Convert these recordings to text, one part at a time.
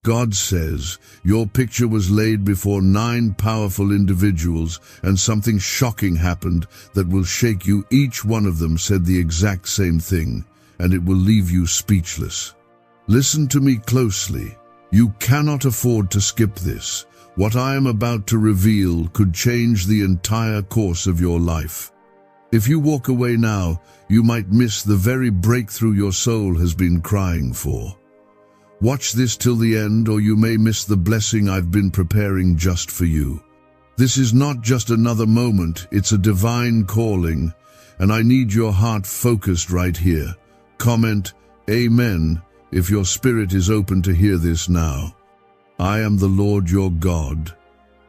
God says, your picture was laid before 9 powerful individuals, and something shocking happened that will shake you. Each one of them said the exact same thing, and it will leave you speechless. Listen to me closely. You cannot afford to skip this. What I am about to reveal could change the entire course of your life. If you walk away now, you might miss the very breakthrough your soul has been crying for. Watch this till the end, or you may miss the blessing I've been preparing just for you. This is not just another moment, it's a divine calling, and I need your heart focused right here. Comment, Amen, if your spirit is open to hear this now. I am the Lord your God,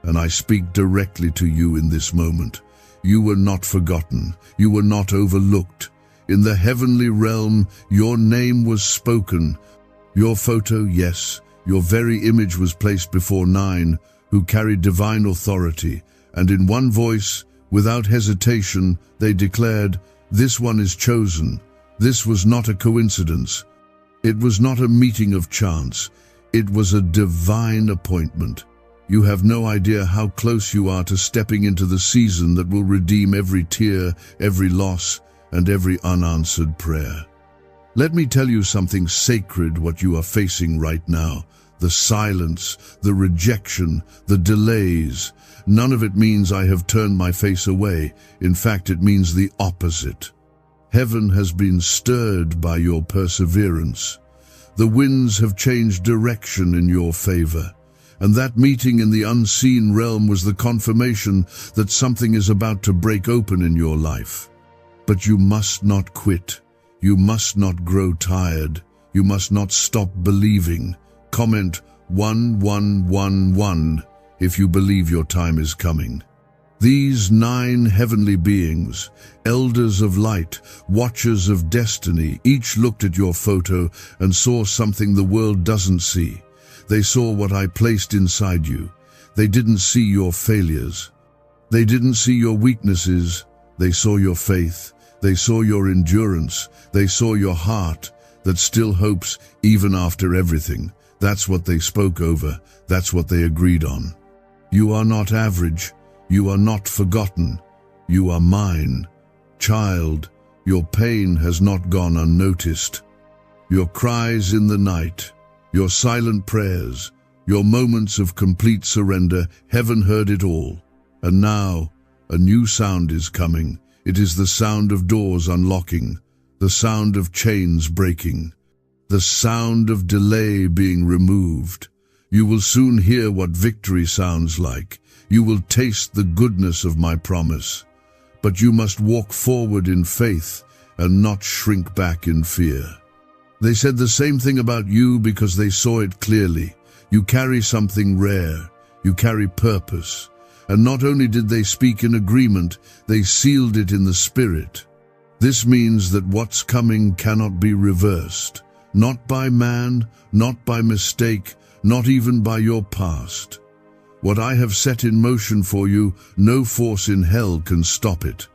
and I speak directly to you in this moment. You were not forgotten. You were not overlooked. In the heavenly realm, your name was spoken. Your photo, yes, your very image was placed before 9 who carried divine authority, and in one voice, without hesitation, they declared, "This one is chosen." This was not a coincidence. It was not a meeting of chance. It was a divine appointment. You have no idea how close you are to stepping into the season that will redeem every tear, every loss, and every unanswered prayer. Let me tell you something sacred what you are facing right now. The silence, the rejection, the delays. None of it means I have turned my face away. In fact, it means the opposite. Heaven has been stirred by your perseverance. The winds have changed direction in your favor. And that meeting in the unseen realm was the confirmation that something is about to break open in your life. But you must not quit. You must not grow tired. You must not stop believing. Comment 1111 if you believe your time is coming. These 9 heavenly beings, elders of light, watchers of destiny, each looked at your photo and saw something the world doesn't see. They saw what I placed inside you. They didn't see your failures. They didn't see your weaknesses. They saw your faith. They saw your endurance. They saw your heart that still hopes even after everything. That's what they spoke over. That's what they agreed on. You are not average. You are not forgotten. You are mine. Child, your pain has not gone unnoticed. Your cries in the night, your silent prayers, your moments of complete surrender, heaven heard it all. And now, a new sound is coming. It is the sound of doors unlocking, the sound of chains breaking, the sound of delay being removed. You will soon hear what victory sounds like. You will taste the goodness of my promise. But you must walk forward in faith and not shrink back in fear. They said the same thing about you because they saw it clearly. You carry something rare. You carry purpose. And not only did they speak in agreement, they sealed it in the Spirit. This means that what's coming cannot be reversed. Not by man, not by mistake, not even by your past. What I have set in motion for you, no force in hell can stop it.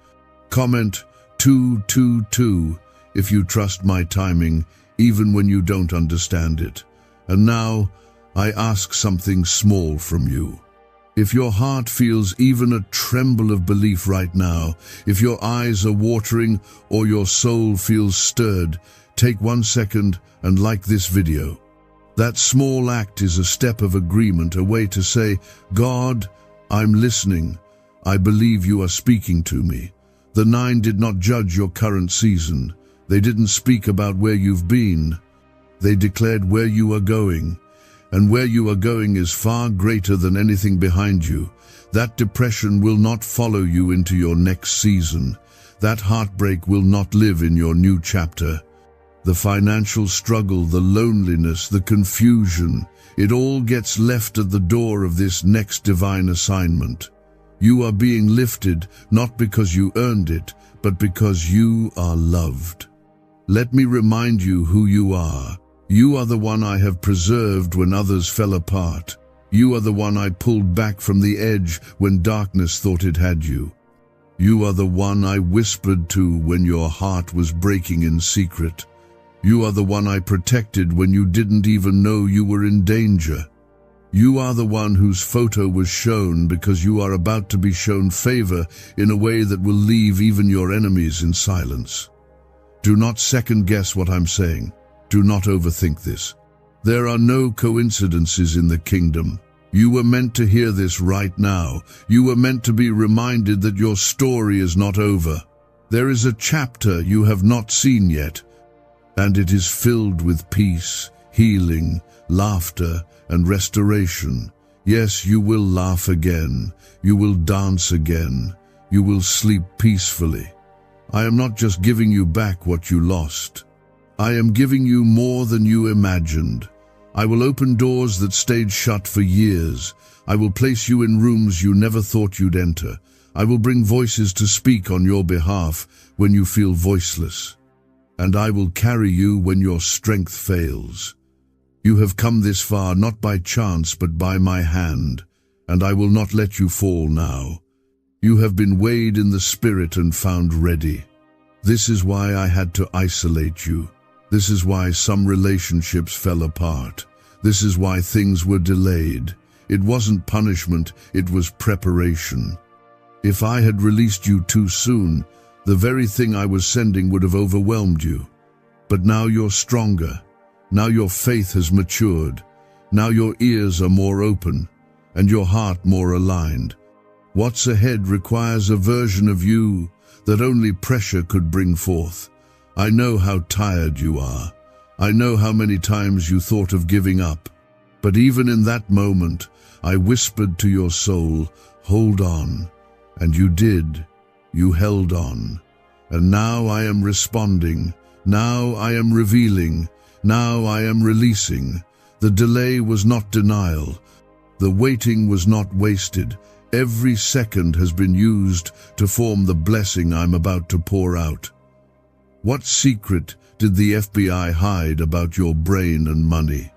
Comment 222 if you trust my timing, even when you don't understand it. And now, I ask something small from you. If your heart feels even a tremble of belief right now, if your eyes are watering or your soul feels stirred, take 1 second and like this video. That small act is a step of agreement, a way to say, God, I'm listening. I believe you are speaking to me. The 9 did not judge your current season. They didn't speak about where you've been. They declared where you are going. And where you are going is far greater than anything behind you. That depression will not follow you into your next season. That heartbreak will not live in your new chapter. The financial struggle, the loneliness, the confusion, it all gets left at the door of this next divine assignment. You are being lifted, not because you earned it, but because you are loved. Let me remind you who you are. You are the one I have preserved when others fell apart. You are the one I pulled back from the edge when darkness thought it had you. You are the one I whispered to when your heart was breaking in secret. You are the one I protected when you didn't even know you were in danger. You are the one whose photo was shown because you are about to be shown favor in a way that will leave even your enemies in silence. Do not second-guess what I'm saying. Do not overthink this. There are no coincidences in the kingdom. You were meant to hear this right now. You were meant to be reminded that your story is not over. There is a chapter you have not seen yet, and it is filled with peace, healing, laughter, and restoration. Yes, you will laugh again. You will dance again. You will sleep peacefully. I am not just giving you back what you lost. I am giving you more than you imagined. I will open doors that stayed shut for years. I will place you in rooms you never thought you'd enter. I will bring voices to speak on your behalf when you feel voiceless. And I will carry you when your strength fails. You have come this far not by chance but by my hand, and I will not let you fall now. You have been weighed in the spirit and found ready. This is why I had to isolate you. This is why some relationships fell apart. This is why things were delayed. It wasn't punishment, it was preparation. If I had released you too soon, the very thing I was sending would have overwhelmed you. But now you're stronger. Now your faith has matured. Now your ears are more open, and your heart more aligned. What's ahead requires a version of you that only pressure could bring forth. I know how tired you are. I know how many times you thought of giving up. But even in that moment, I whispered to your soul, hold on. And you did. You held on. And now I am responding. Now I am revealing. Now I am releasing. The delay was not denial. The waiting was not wasted. Every second has been used to form the blessing I'm about to pour out. What secret did the FBI hide about your brain and money?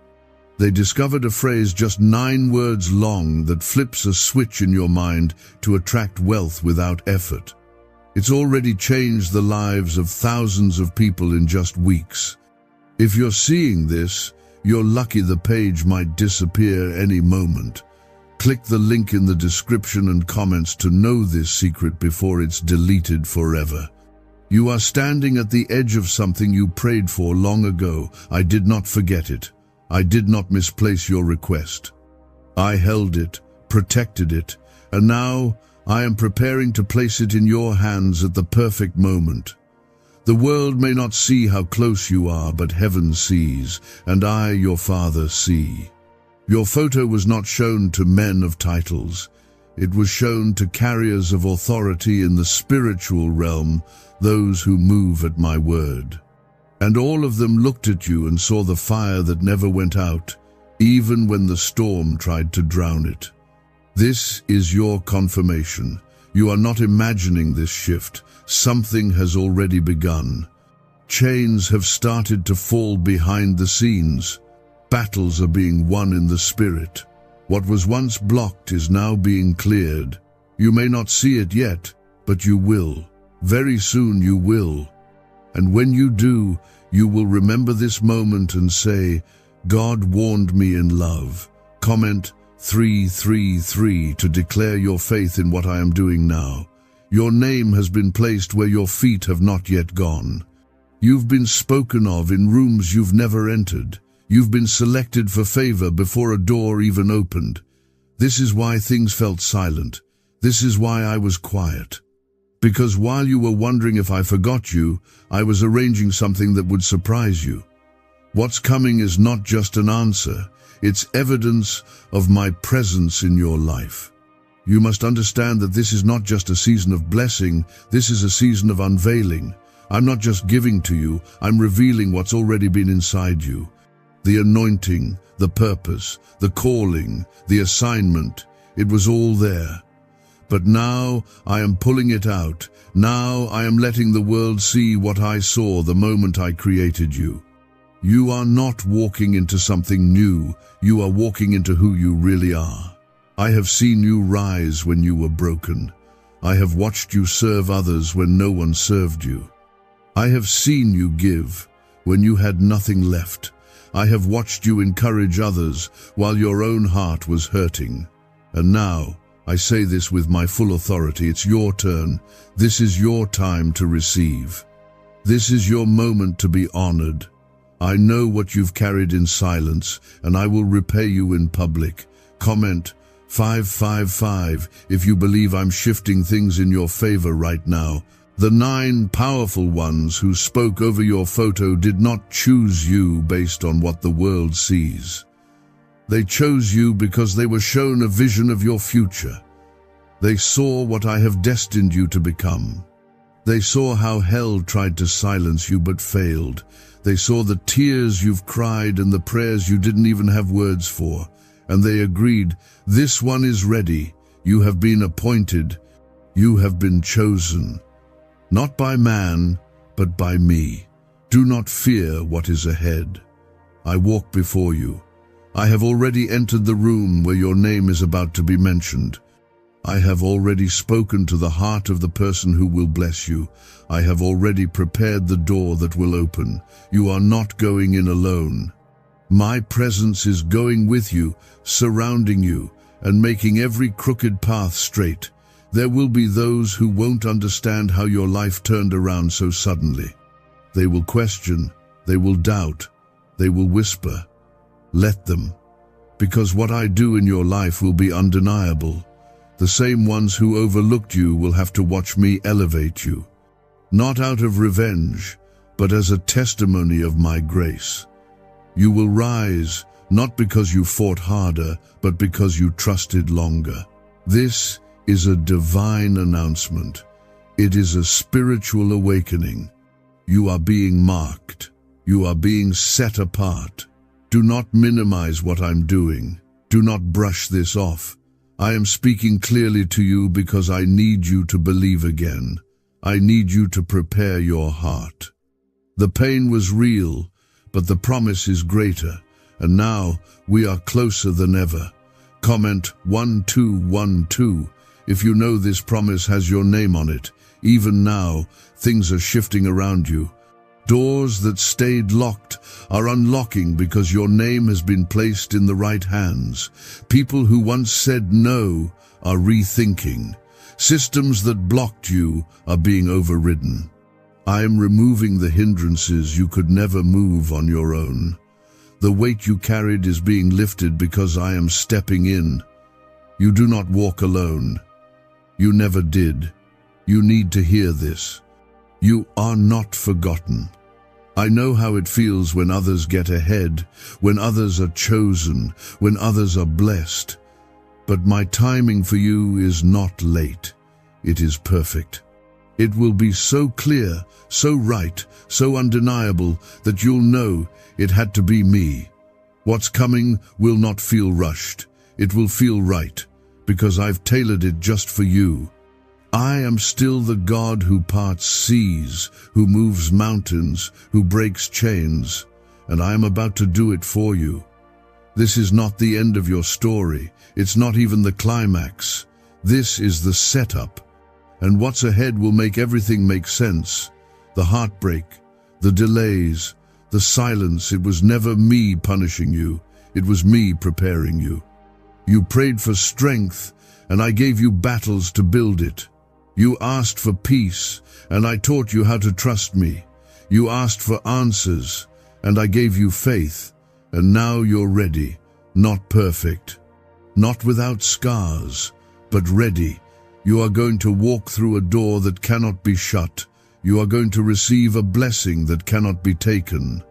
They discovered a phrase just 9 words long that flips a switch in your mind to attract wealth without effort. It's already changed the lives of thousands of people in just weeks. If you're seeing this, you're lucky the page might disappear any moment. Click the link in the description and comments to know this secret before it's deleted forever. You are standing at the edge of something you prayed for long ago. I did not forget it. I did not misplace your request. I held it, protected it, and now I am preparing to place it in your hands at the perfect moment. The world may not see how close you are, but heaven sees, and I, your Father, see. Your photo was not shown to men of titles. It was shown to carriers of authority in the spiritual realm, those who move at my word. And all of them looked at you and saw the fire that never went out, even when the storm tried to drown it. This is your confirmation. You are not imagining this shift. Something has already begun. Chains have started to fall behind the scenes. Battles are being won in the spirit. What was once blocked is now being cleared. You may not see it yet, but you will. Very soon you will. And when you do, you will remember this moment and say, God warned me in love. Comment 333 to declare your faith in what I am doing now. Your name has been placed where your feet have not yet gone. You've been spoken of in rooms you've never entered. You've been selected for favor before a door even opened. This is why things felt silent. This is why I was quiet. Because while you were wondering if I forgot you, I was arranging something that would surprise you. What's coming is not just an answer. It's evidence of my presence in your life. You must understand that this is not just a season of blessing, this is a season of unveiling. I'm not just giving to you, I'm revealing what's already been inside you. The anointing, the purpose, the calling, the assignment, it was all there. But now I am pulling it out. Now I am letting the world see what I saw the moment I created you. You are not walking into something new, you are walking into who you really are. I have seen you rise when you were broken. I have watched you serve others when no one served you. I have seen you give when you had nothing left. I have watched you encourage others while your own heart was hurting. And now, I say this with my full authority, it's your turn. This is your time to receive. This is your moment to be honored. I know what you've carried in silence, and I will repay you in public. Comment 555 if you believe I'm shifting things in your favor right now. The 9 powerful ones who spoke over your photo did not choose you based on what the world sees. They chose you because they were shown a vision of your future. They saw what I have destined you to become. They saw how hell tried to silence you but failed. They saw the tears you've cried and the prayers you didn't even have words for. And they agreed, this one is ready. You have been appointed. You have been chosen. Not by man, but by me. Do not fear what is ahead. I walk before you. I have already entered the room where your name is about to be mentioned. I have already spoken to the heart of the person who will bless you. I have already prepared the door that will open. You are not going in alone. My presence is going with you, surrounding you, and making every crooked path straight. There will be those who won't understand how your life turned around so suddenly. They will question, they will doubt, they will whisper. Let them, because what I do in your life will be undeniable. The same ones who overlooked you will have to watch me elevate you, not out of revenge, but as a testimony of my grace. You will rise, not because you fought harder, but because you trusted longer. This is a divine announcement. It is a spiritual awakening. You are being marked. You are being set apart. Do not minimize what I'm doing. Do not brush this off. I am speaking clearly to you because I need you to believe again. I need you to prepare your heart. The pain was real, but the promise is greater, and now we are closer than ever. Comment 1212 if you know this promise has your name on it. Even now, things are shifting around you. Doors that stayed locked are unlocking because your name has been placed in the right hands. People who once said no are rethinking. Systems that blocked you are being overridden. I am removing the hindrances you could never move on your own. The weight you carried is being lifted because I am stepping in. You do not walk alone. You never did. You need to hear this. You are not forgotten. I know how it feels when others get ahead, when others are chosen, when others are blessed. But my timing for you is not late. It is perfect. It will be so clear, so right, so undeniable that you'll know it had to be me. What's coming will not feel rushed. It will feel right, because I've tailored it just for you. I am still the God who parts seas, who moves mountains, who breaks chains, and I am about to do it for you. This is not the end of your story. It's not even the climax. This is the setup. And what's ahead will make everything make sense. The heartbreak, the delays, the silence. It was never me punishing you. It was me preparing you. You prayed for strength, and I gave you battles to build it. You asked for peace, and I taught you how to trust me. You asked for answers, and I gave you faith. And now you're ready, not perfect, not without scars, but ready. You are going to walk through a door that cannot be shut. You are going to receive a blessing that cannot be taken.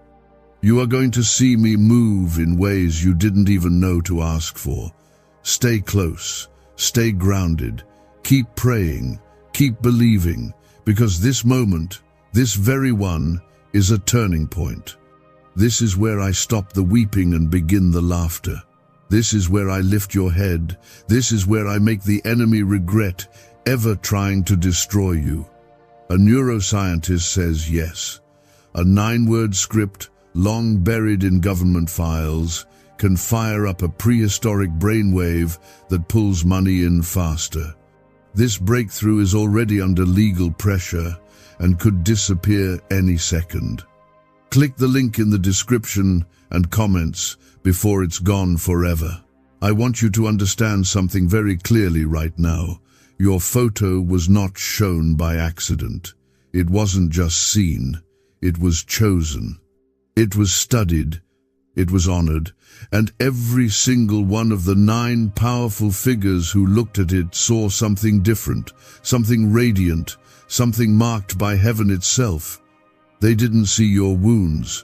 You are going to see me move in ways you didn't even know to ask for. Stay close, stay grounded, keep praying, keep believing, because this moment, this very one, is a turning point. This is where I stop the weeping and begin the laughter. This is where I lift your head. This is where I make the enemy regret ever trying to destroy you. A neuroscientist says yes. A 9-word script, long buried in government files, can fire up a prehistoric brainwave that pulls money in faster. This breakthrough is already under legal pressure and could disappear any second. Click the link in the description and comments before it's gone forever. I want you to understand something very clearly right now. Your photo was not shown by accident. It wasn't just seen. It was chosen. It was studied. It was honored. And every single one of the 9 powerful figures who looked at it saw something different, something radiant, something marked by heaven itself. They didn't see your wounds.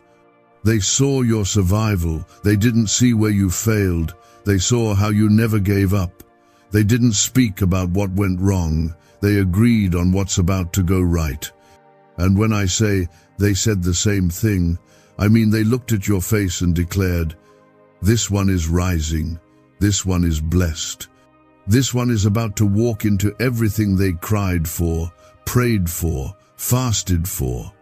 They saw your survival. They didn't see where you failed. They saw how you never gave up. They didn't speak about what went wrong. They agreed on what's about to go right. And when I say they said the same thing, I mean they looked at your face and declared, "This one is rising. This one is blessed. This one is about to walk into everything they cried for, prayed for, fasted for."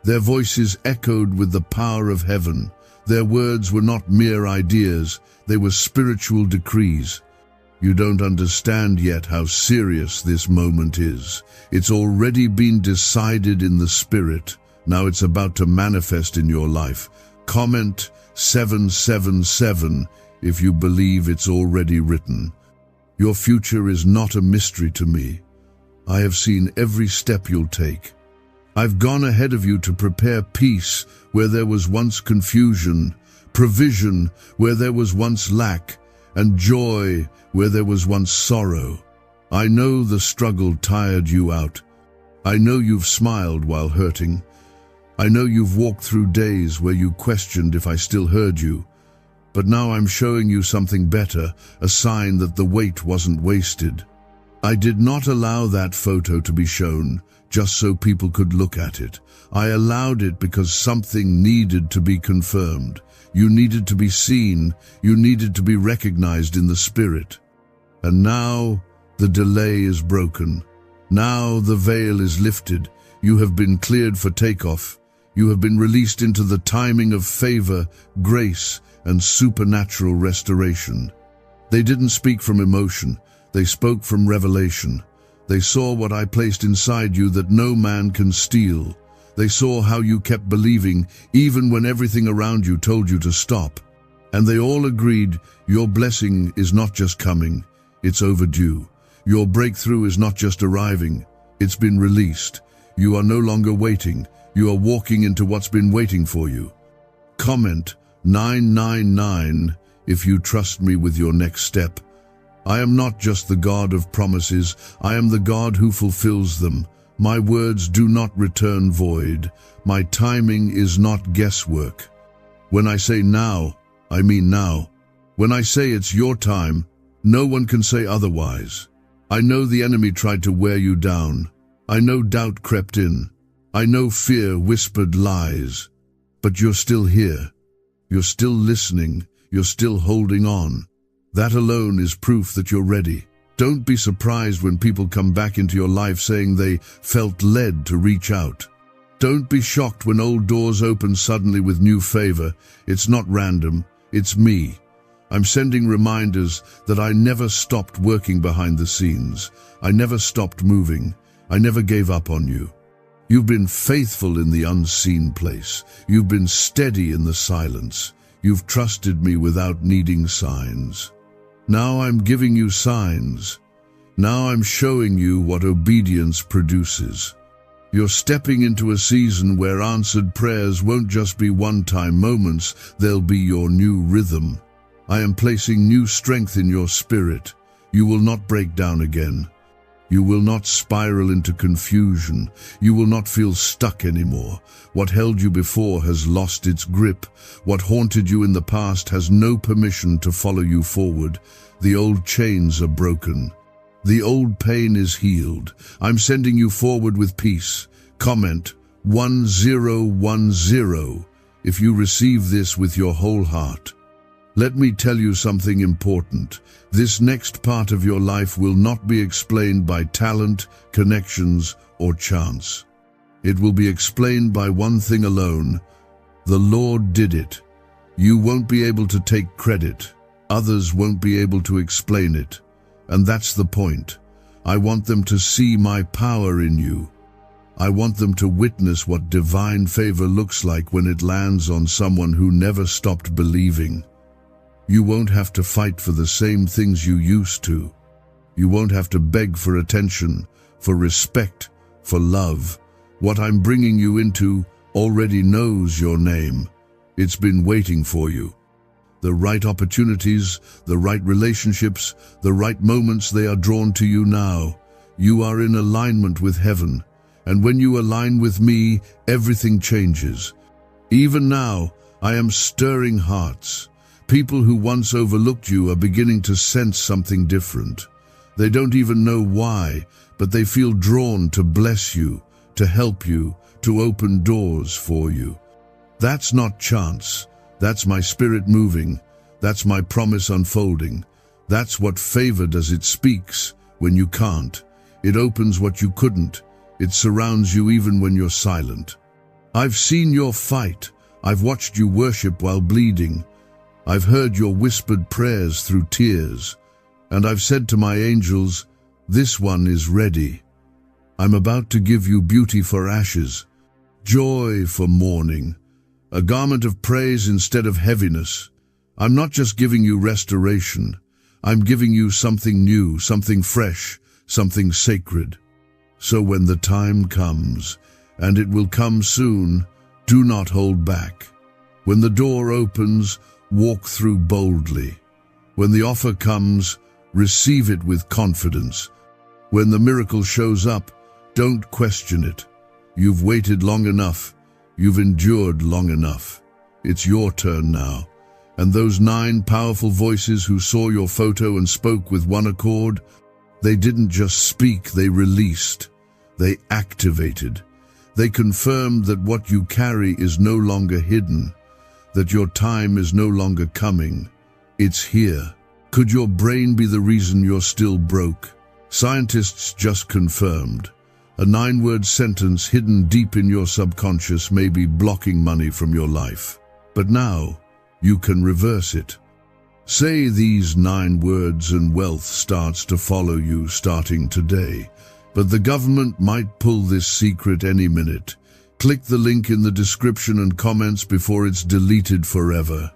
Their voices echoed with the power of heaven. Their words were not mere ideas, they were spiritual decrees. You don't understand yet how serious this moment is. It's already been decided in the spirit. Now it's about to manifest in your life. Comment 777 if you believe it's already written. Your future is not a mystery to me. I have seen every step you'll take. I've gone ahead of you to prepare peace where there was once confusion, provision where there was once lack, and joy where there was once sorrow. I know the struggle tired you out. I know you've smiled while hurting. I know you've walked through days where you questioned if I still heard you. But now I'm showing you something better, a sign that the wait wasn't wasted. I did not allow that photo to be shown just so people could look at it. I allowed it because something needed to be confirmed. You needed to be seen. You needed to be recognized in the spirit. And now the delay is broken. Now the veil is lifted. You have been cleared for takeoff. You have been released into the timing of favor, grace, and supernatural restoration. They didn't speak from emotion. They spoke from revelation. They saw what I placed inside you that no man can steal. They saw how you kept believing even when everything around you told you to stop. And they all agreed your blessing is not just coming, it's overdue. Your breakthrough is not just arriving, it's been released. You are no longer waiting, you are walking into what's been waiting for you. Comment 999 if you trust me with your next step. I am not just the God of promises, I am the God who fulfills them. My words do not return void. My timing is not guesswork. When I say now, I mean now. When I say it's your time, no one can say otherwise. I know the enemy tried to wear you down. I know doubt crept in. I know fear whispered lies. But you're still here. You're still listening. You're still holding on. That alone is proof that you're ready. Don't be surprised when people come back into your life saying they felt led to reach out. Don't be shocked when old doors open suddenly with new favor. It's not random, it's me. I'm sending reminders that I never stopped working behind the scenes. I never stopped moving. I never gave up on you. You've been faithful in the unseen place. You've been steady in the silence. You've trusted me without needing signs. Now I'm giving you signs. Now I'm showing you what obedience produces. You're stepping into a season where answered prayers won't just be one-time moments, they'll be your new rhythm. I am placing new strength in your spirit. You will not break down again. You will not spiral into confusion. You will not feel stuck anymore. What held you before has lost its grip. What haunted you in the past has no permission to follow you forward. The old chains are broken. The old pain is healed. I'm sending you forward with peace. Comment 1010 if you receive this with your whole heart. Let me tell you something important. This next part of your life will not be explained by talent, connections, or chance. It will be explained by one thing alone. The Lord did it. You won't be able to take credit. Others won't be able to explain it. And that's the point. I want them to see my power in you. I want them to witness what divine favor looks like when it lands on someone who never stopped believing. You won't have to fight for the same things you used to. You won't have to beg for attention, for respect, for love. What I'm bringing you into already knows your name. It's been waiting for you. The right opportunities, the right relationships, the right moments, they are drawn to you now. You are in alignment with heaven. And when you align with me, everything changes. Even now, I am stirring hearts. People who once overlooked you are beginning to sense something different. They don't even know why, but they feel drawn to bless you, to help you, to open doors for you. That's not chance. That's my spirit moving. That's my promise unfolding. That's what favor does. It speaks when you can't. It opens what you couldn't. It surrounds you even when you're silent. I've seen your fight. I've watched you worship while bleeding. I've heard your whispered prayers through tears. And I've said to my angels, this one is ready. I'm about to give you beauty for ashes, joy for mourning, a garment of praise instead of heaviness. I'm not just giving you restoration. I'm giving you something new, something fresh, something sacred. So when the time comes, and it will come soon, do not hold back. When the door opens, walk through boldly. When the offer comes, receive it with confidence. When the miracle shows up, don't question it. You've waited long enough. You've endured long enough. It's your turn now. And those 9 powerful voices who saw your photo and spoke with one accord, they didn't just speak, they released. They activated. They confirmed that what you carry is no longer hidden, that your time is no longer coming. It's here. Could your brain be the reason you're still broke? Scientists just confirmed. A 9-word sentence hidden deep in your subconscious may be blocking money from your life. But now, you can reverse it. Say these 9 words and wealth starts to follow you starting today. But the government might pull this secret any minute. Click the link in the description and comments before it's deleted forever.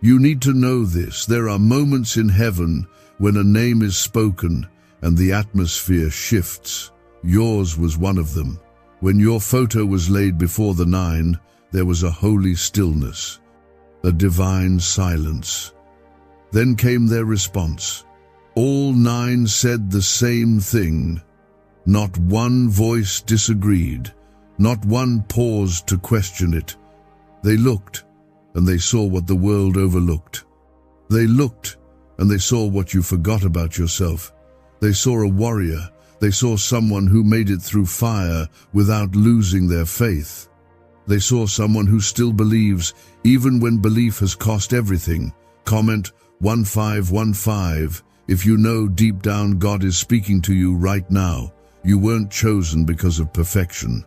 You need to know this. There are moments in heaven when a name is spoken and the atmosphere shifts. Yours was one of them. When your photo was laid before the 9, there was a holy stillness, a divine silence. Then came their response. All 9 said the same thing. Not one voice disagreed. Not one paused to question it. They looked, and they saw what the world overlooked. They looked, and they saw what you forgot about yourself. They saw a warrior. They saw someone who made it through fire without losing their faith. They saw someone who still believes, even when belief has cost everything. Comment 1515 if you know deep down God is speaking to you right now. You weren't chosen because of perfection.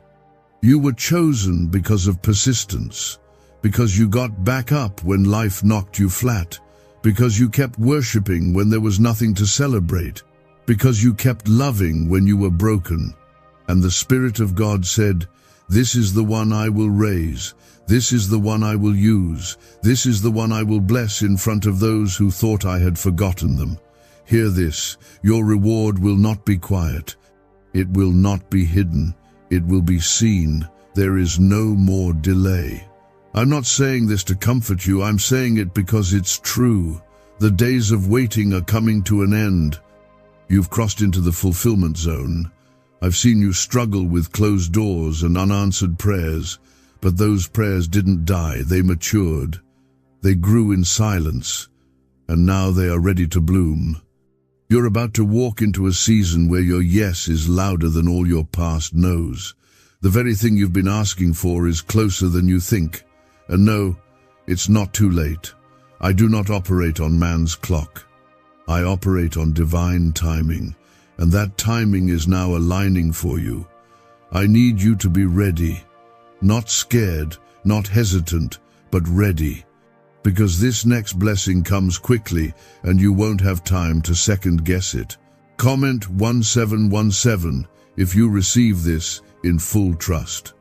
You were chosen because of persistence, because you got back up when life knocked you flat, because you kept worshiping when there was nothing to celebrate, because you kept loving when you were broken. And the Spirit of God said, this is the one I will raise. This is the one I will use. This is the one I will bless in front of those who thought I had forgotten them. Hear this, your reward will not be quiet. It will not be hidden. It will be seen. There is no more delay. I'm not saying this to comfort you. I'm saying it because it's true. The days of waiting are coming to an end. You've crossed into the fulfillment zone. I've seen you struggle with closed doors and unanswered prayers, but those prayers didn't die. They matured. They grew in silence, and now they are ready to bloom. You're about to walk into a season where your yes is louder than all your past no's. The very thing you've been asking for is closer than you think. And no, it's not too late. I do not operate on man's clock. I operate on divine timing, and that timing is now aligning for you. I need you to be ready, not scared, not hesitant, but ready. Because this next blessing comes quickly and you won't have time to second guess it. Comment 1717 if you receive this. in full trust.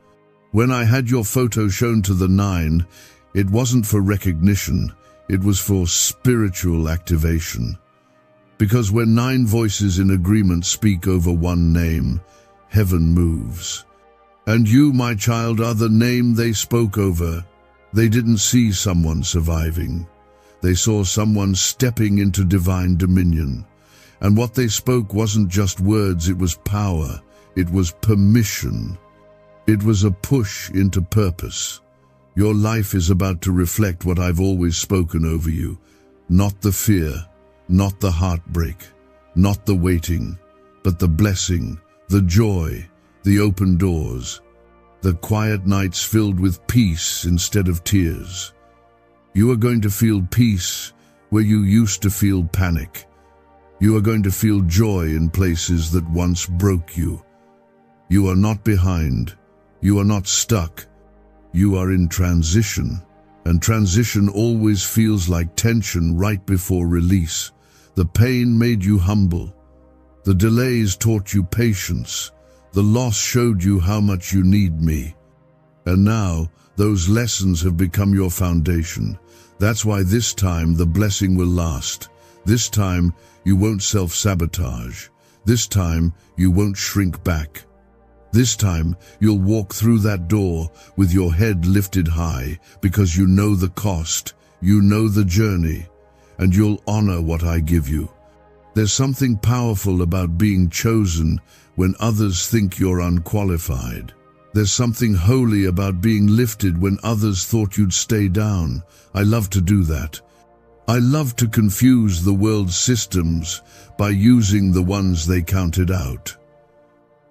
When I had your photo shown to the 9, it wasn't for recognition, it was for spiritual activation. Because when 9 voices in agreement speak over one name, heaven moves. And you, my child, are the name they spoke over. They didn't see someone surviving. They saw someone stepping into divine dominion. And what they spoke wasn't just words, it was power. It was permission. It was a push into purpose. Your life is about to reflect what I've always spoken over you. Not the fear, not the heartbreak, not the waiting, but the blessing, the joy, the open doors, the quiet nights filled with peace instead of tears. You are going to feel peace where you used to feel panic. You are going to feel joy in places that once broke you. You are not behind. You are not stuck. You are in transition, and transition always feels like tension right before release. The pain made you humble. The delays taught you patience. The loss showed you how much you need me. And now, those lessons have become your foundation. That's why this time the blessing will last. This time you won't self-sabotage. This time you won't shrink back. This time you'll walk through that door with your head lifted high because you know the cost, you know the journey, and you'll honor what I give you. There's something powerful about being chosen when others think you're unqualified. There's something holy about being lifted when others thought you'd stay down. I love to do that. I love to confuse the world's systems by using the ones they counted out.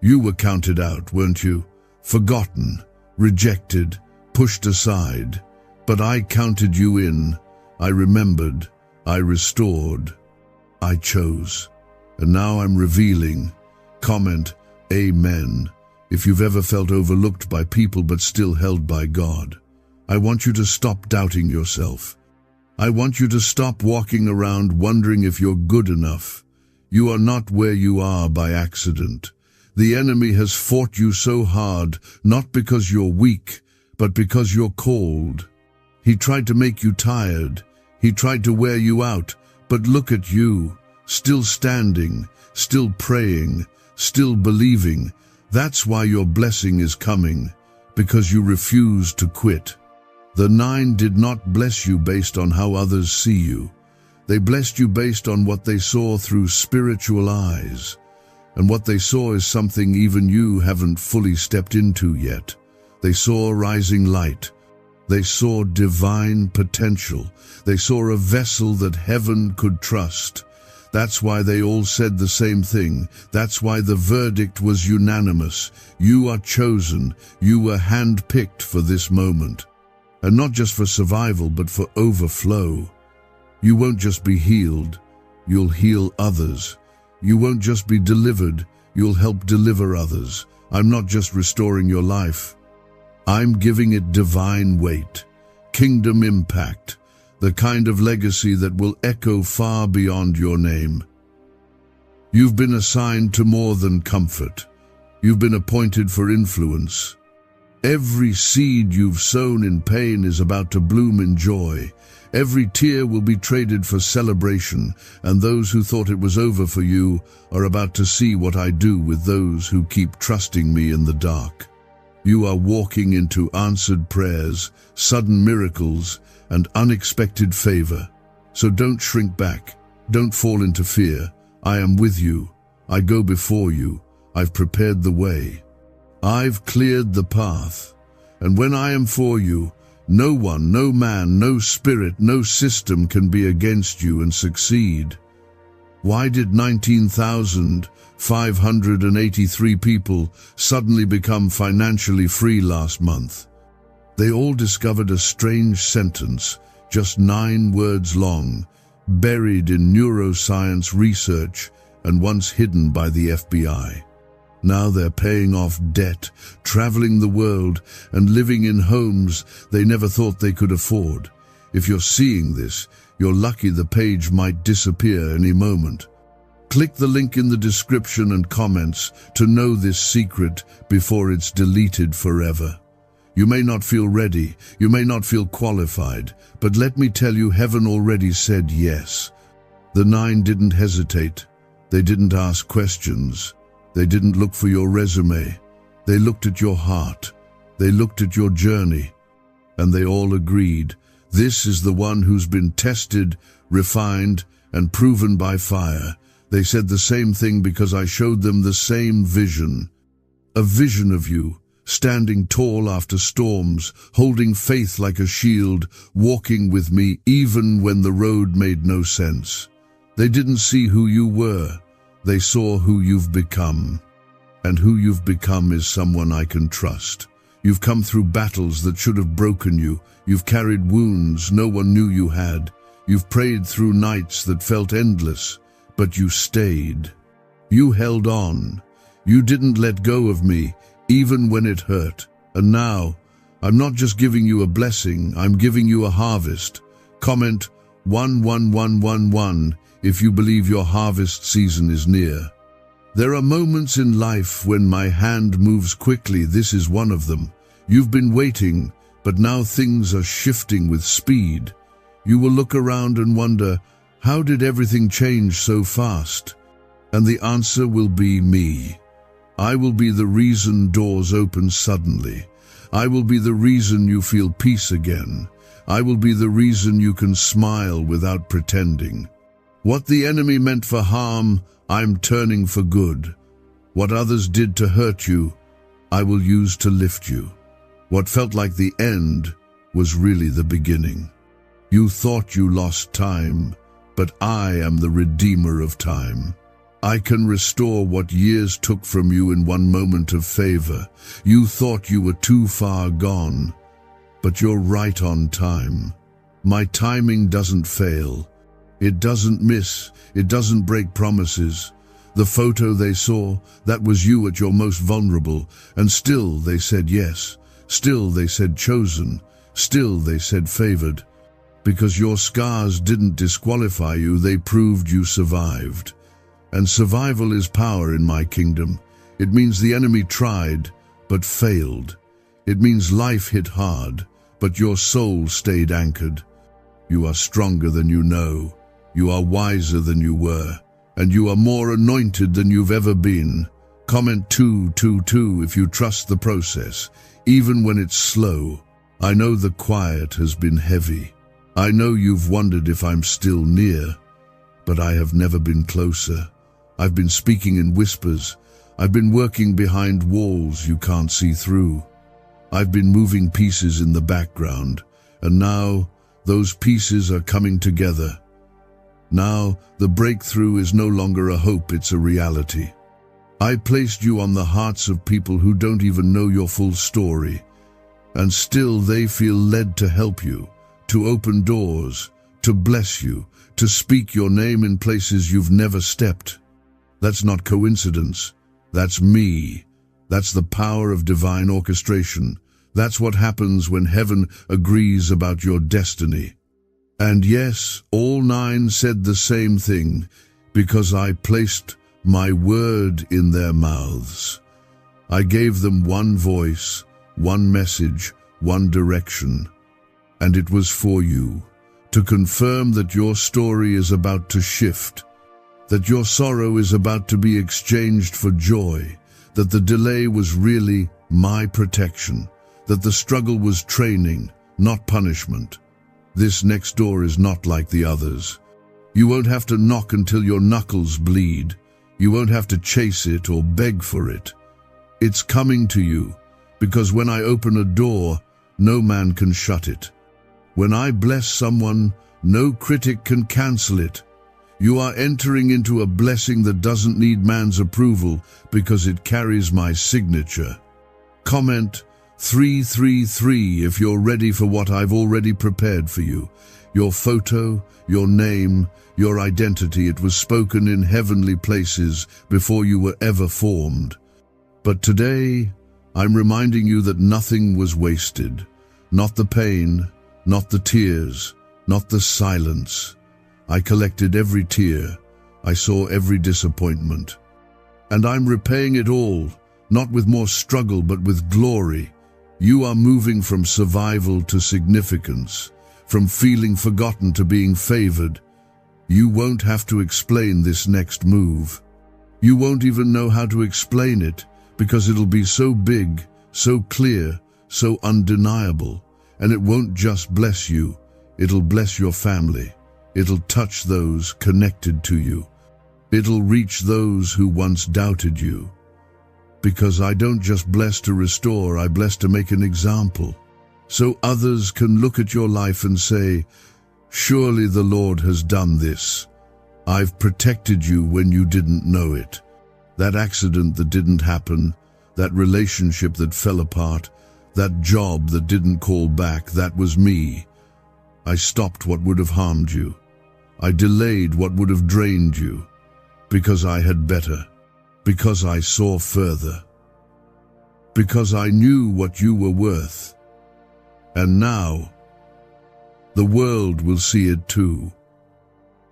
You were counted out, weren't you? Forgotten, rejected, pushed aside. But I counted you in. I remembered. I restored. I chose. And now I'm revealing. Comment, Amen, if you've ever felt overlooked by people but still held by God. I want you to stop doubting yourself. I want you to stop walking around wondering if you're good enough. You are not where you are by accident. The enemy has fought you so hard, not because you're weak, but because you're called. He tried to make you tired. He tried to wear you out. But look at you, still standing, still praying, still believing. That's why your blessing is coming, because you refuse to quit. The 9 did not bless you based on how others see you. They blessed you based on what they saw through spiritual eyes. And what they saw is something even you haven't fully stepped into yet. They saw rising light. They saw divine potential. They saw a vessel that heaven could trust. That's why they all said the same thing. That's why the verdict was unanimous. You are chosen. You were handpicked for this moment. And not just for survival, but for overflow. You won't just be healed. You'll heal others. You won't just be delivered. You'll help deliver others. I'm not just restoring your life. I'm giving it divine weight, kingdom impact, the kind of legacy that will echo far beyond your name. You've been assigned to more than comfort. You've been appointed for influence. Every seed you've sown in pain is about to bloom in joy. Every tear will be traded for celebration, and those who thought it was over for you are about to see what I do with those who keep trusting me in the dark. You are walking into answered prayers, sudden miracles, and unexpected favor. So don't shrink back. Don't fall into fear. I am with you. I go before you. I've prepared the way. I've cleared the path. And when I am for you, no one, no man, no spirit, no system can be against you and succeed. Why did 19,583 people suddenly become financially free last month? They all discovered a strange sentence, just 9 words long, buried in neuroscience research and once hidden by the FBI. Now they're paying off debt, traveling the world, and living in homes they never thought they could afford. If you're seeing this, you're lucky the page might disappear any moment. Click the link in the description and comments to know this secret before it's deleted forever. You may not feel ready, you may not feel qualified, but let me tell you, heaven already said yes. The 9 didn't hesitate. They didn't ask questions. They didn't look for your resume. They looked at your heart. They looked at your journey. And they all agreed, this is the one who's been tested, refined, and proven by fire. They said the same thing because I showed them the same vision. A vision of you, standing tall after storms, holding faith like a shield, walking with me even when the road made no sense. They didn't see who you were. They saw who you've become. And who you've become is someone I can trust. You've come through battles that should have broken you. You've carried wounds no one knew you had. You've prayed through nights that felt endless, but you stayed. You held on. You didn't let go of me, even when it hurt. And now, I'm not just giving you a blessing, I'm giving you a harvest. Comment 11111 if you believe your harvest season is near. There are moments in life when my hand moves quickly. This is one of them. You've been waiting, but now things are shifting with speed. You will look around and wonder, how did everything change so fast? And the answer will be me. I will be the reason doors open suddenly. I will be the reason you feel peace again. I will be the reason you can smile without pretending. What the enemy meant for harm, I'm turning for good. What others did to hurt you, I will use to lift you. What felt like the end was really the beginning. You thought you lost time, but I am the redeemer of time. I can restore what years took from you in one moment of favor. You thought you were too far gone, but you're right on time. My timing doesn't fail. It doesn't miss. It doesn't break promises. The photo they saw, that was you at your most vulnerable, and still they said yes. Still they said chosen. Still they said favored. Because your scars didn't disqualify you, they proved you survived. And survival is power in my kingdom. It means the enemy tried, but failed. It means life hit hard, but your soul stayed anchored. You are stronger than you know. You are wiser than you were. And you are more anointed than you've ever been. Comment 222 if you trust the process, even when it's slow. I know the quiet has been heavy. I know you've wondered if I'm still near, but I have never been closer. I've been speaking in whispers. I've been working behind walls you can't see through. I've been moving pieces in the background, and now those pieces are coming together. Now the breakthrough is no longer a hope, it's a reality. I placed you on the hearts of people who don't even know your full story, and still they feel led to help you, to open doors, to bless you, to speak your name in places you've never stepped. That's not coincidence. That's me. That's the power of divine orchestration. That's what happens when heaven agrees about your destiny. And yes, all 9 said the same thing, because I placed my word in their mouths. I gave them one voice, one message, one direction. And it was for you, to confirm that your story is about to shift, that your sorrow is about to be exchanged for joy, that the delay was really my protection, that the struggle was training, not punishment. This next door is not like the others. You won't have to knock until your knuckles bleed. You won't have to chase it or beg for it. It's coming to you, because when I open a door, no man can shut it. When I bless someone, no critic can cancel it. You are entering into a blessing that doesn't need man's approval because it carries my signature. Comment 333 if you're ready for what I've already prepared for you. Your photo, your name, your identity, it was spoken in heavenly places before you were ever formed. But today, I'm reminding you that nothing was wasted. Not the pain, not the tears, not the silence. I collected every tear, I saw every disappointment. And I'm repaying it all, not with more struggle but with glory. You are moving from survival to significance, from feeling forgotten to being favored. You won't have to explain this next move. You won't even know how to explain it, because it'll be so big, so clear, so undeniable. And it won't just bless you, it'll bless your family. It'll touch those connected to you. It'll reach those who once doubted you. Because I don't just bless to restore, I bless to make an example. So others can look at your life and say, surely the Lord has done this. I've protected you when you didn't know it. That accident that didn't happen, that relationship that fell apart, that job that didn't call back, that was me. I stopped what would have harmed you. I delayed what would have drained you. Because I had better. Because I saw further. Because I knew what you were worth. And now, the world will see it too.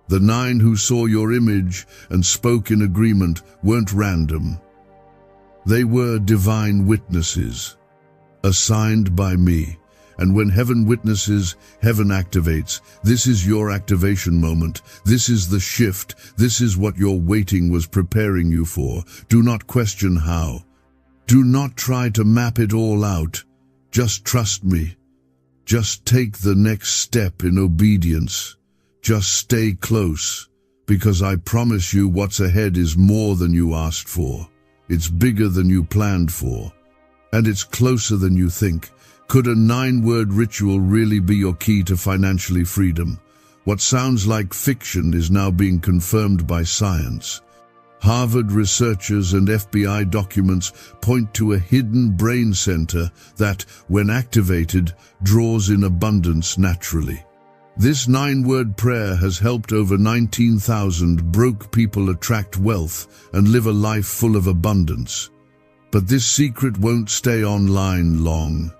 The 9 who saw your image and spoke in agreement weren't random. They were divine witnesses, assigned by me. And when heaven witnesses, heaven activates. This is your activation moment. This is the shift. This is what your waiting was preparing you for. Do not question how. Do not try to map it all out. Just trust me. Just take the next step in obedience. Just stay close, because I promise you what's ahead is more than you asked for. It's bigger than you planned for. And it's closer than you think. Could a 9-word ritual really be your key to financially freedom? What sounds like fiction is now being confirmed by science. Harvard researchers and FBI documents point to a hidden brain center that, when activated, draws in abundance naturally. This 9-word prayer has helped over 19,000 broke people attract wealth and live a life full of abundance. But this secret won't stay online long.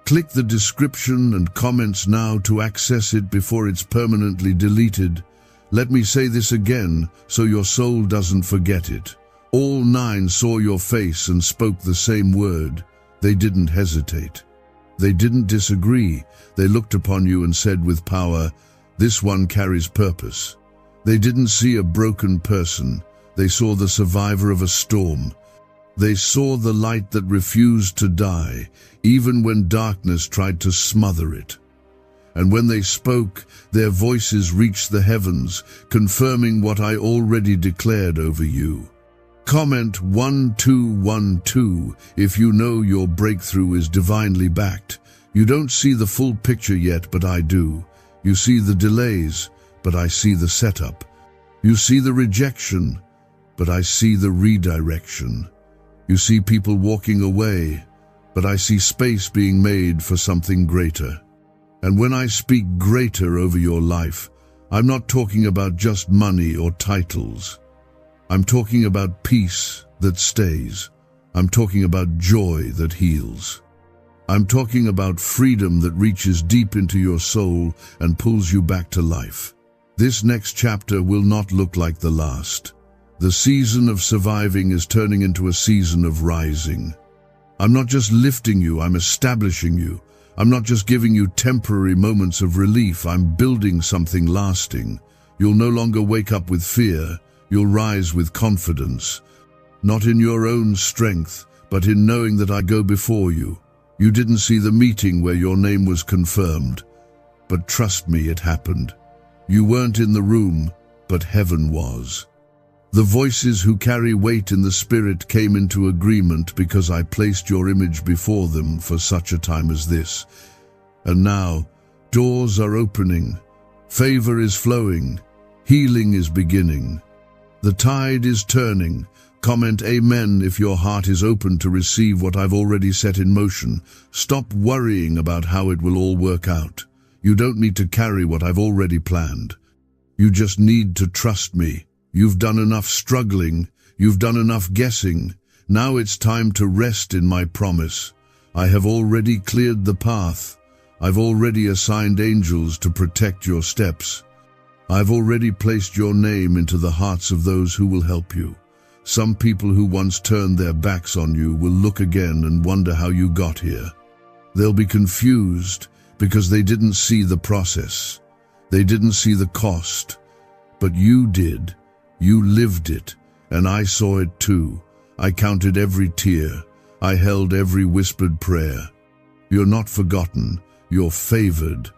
Click the description and comments now to access it before it's permanently deleted. Let me say this again so your soul doesn't forget it. All 9 saw your face and spoke the same word. They didn't hesitate. They didn't disagree. They looked upon you and said with power, "This one carries purpose." They didn't see a broken person. They saw the survivor of a storm. They saw the light that refused to die, even when darkness tried to smother it. And when they spoke, their voices reached the heavens, confirming what I already declared over you. Comment 1212 if you know your breakthrough is divinely backed. You don't see the full picture yet, but I do. You see the delays, but I see the setup. You see the rejection, but I see the redirection. You see people walking away, but I see space being made for something greater. And when I speak greater over your life, I'm not talking about just money or titles. I'm talking about peace that stays. I'm talking about joy that heals. I'm talking about freedom that reaches deep into your soul and pulls you back to life. This next chapter will not look like the last. The season of surviving is turning into a season of rising. I'm not just lifting you, I'm establishing you. I'm not just giving you temporary moments of relief, I'm building something lasting. You'll no longer wake up with fear, you'll rise with confidence. Not in your own strength, but in knowing that I go before you. You didn't see the meeting where your name was confirmed, but trust me, it happened. You weren't in the room, but heaven was. The voices who carry weight in the spirit came into agreement because I placed your image before them for such a time as this. And now, doors are opening, favor is flowing, healing is beginning. The tide is turning. Comment amen if your heart is open to receive what I've already set in motion. Stop worrying about how it will all work out. You don't need to carry what I've already planned. You just need to trust me. You've done enough struggling, you've done enough guessing. Now it's time to rest in my promise. I have already cleared the path. I've already assigned angels to protect your steps. I've already placed your name into the hearts of those who will help you. Some people who once turned their backs on you will look again and wonder how you got here. They'll be confused because they didn't see the process. They didn't see the cost. But you did. You lived it, and I saw it too. I counted every tear. I held every whispered prayer. You're not forgotten. You're favored.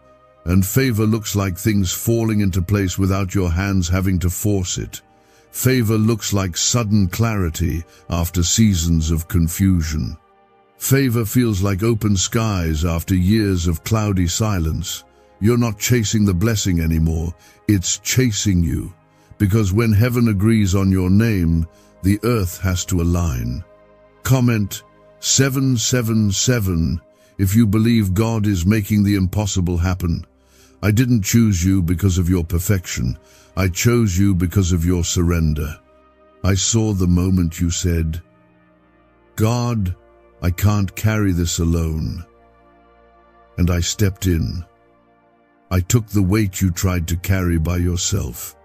And favor looks like things falling into place without your hands having to force it. Favor looks like sudden clarity after seasons of confusion. Favor feels like open skies after years of cloudy silence. You're not chasing the blessing anymore, it's chasing you. Because when heaven agrees on your name, the earth has to align. Comment 777 if you believe God is making the impossible happen. I didn't choose you because of your perfection. I chose you because of your surrender. I saw the moment you said, God, I can't carry this alone. And I stepped in. I took the weight you tried to carry by yourself.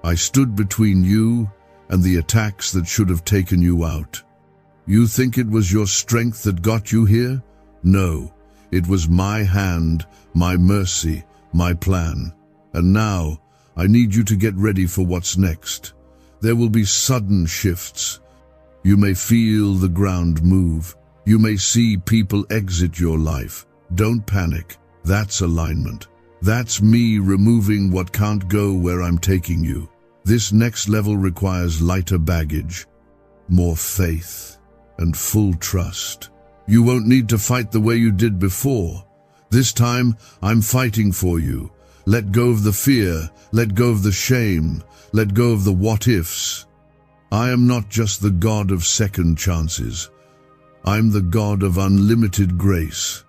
I stood between you and the attacks that should have taken you out. You think it was your strength that got you here? No, it was my hand, my mercy, my plan. And now, I need you to get ready for what's next. There will be sudden shifts. You may feel the ground move. You may see people exit your life. Don't panic. That's alignment. That's me removing what can't go where I'm taking you. This next level requires lighter baggage, more faith, and full trust. You won't need to fight the way you did before. This time, I'm fighting for you. Let go of the fear, let go of the shame, let go of the what-ifs. I am not just the God of second chances. I'm the God of unlimited grace.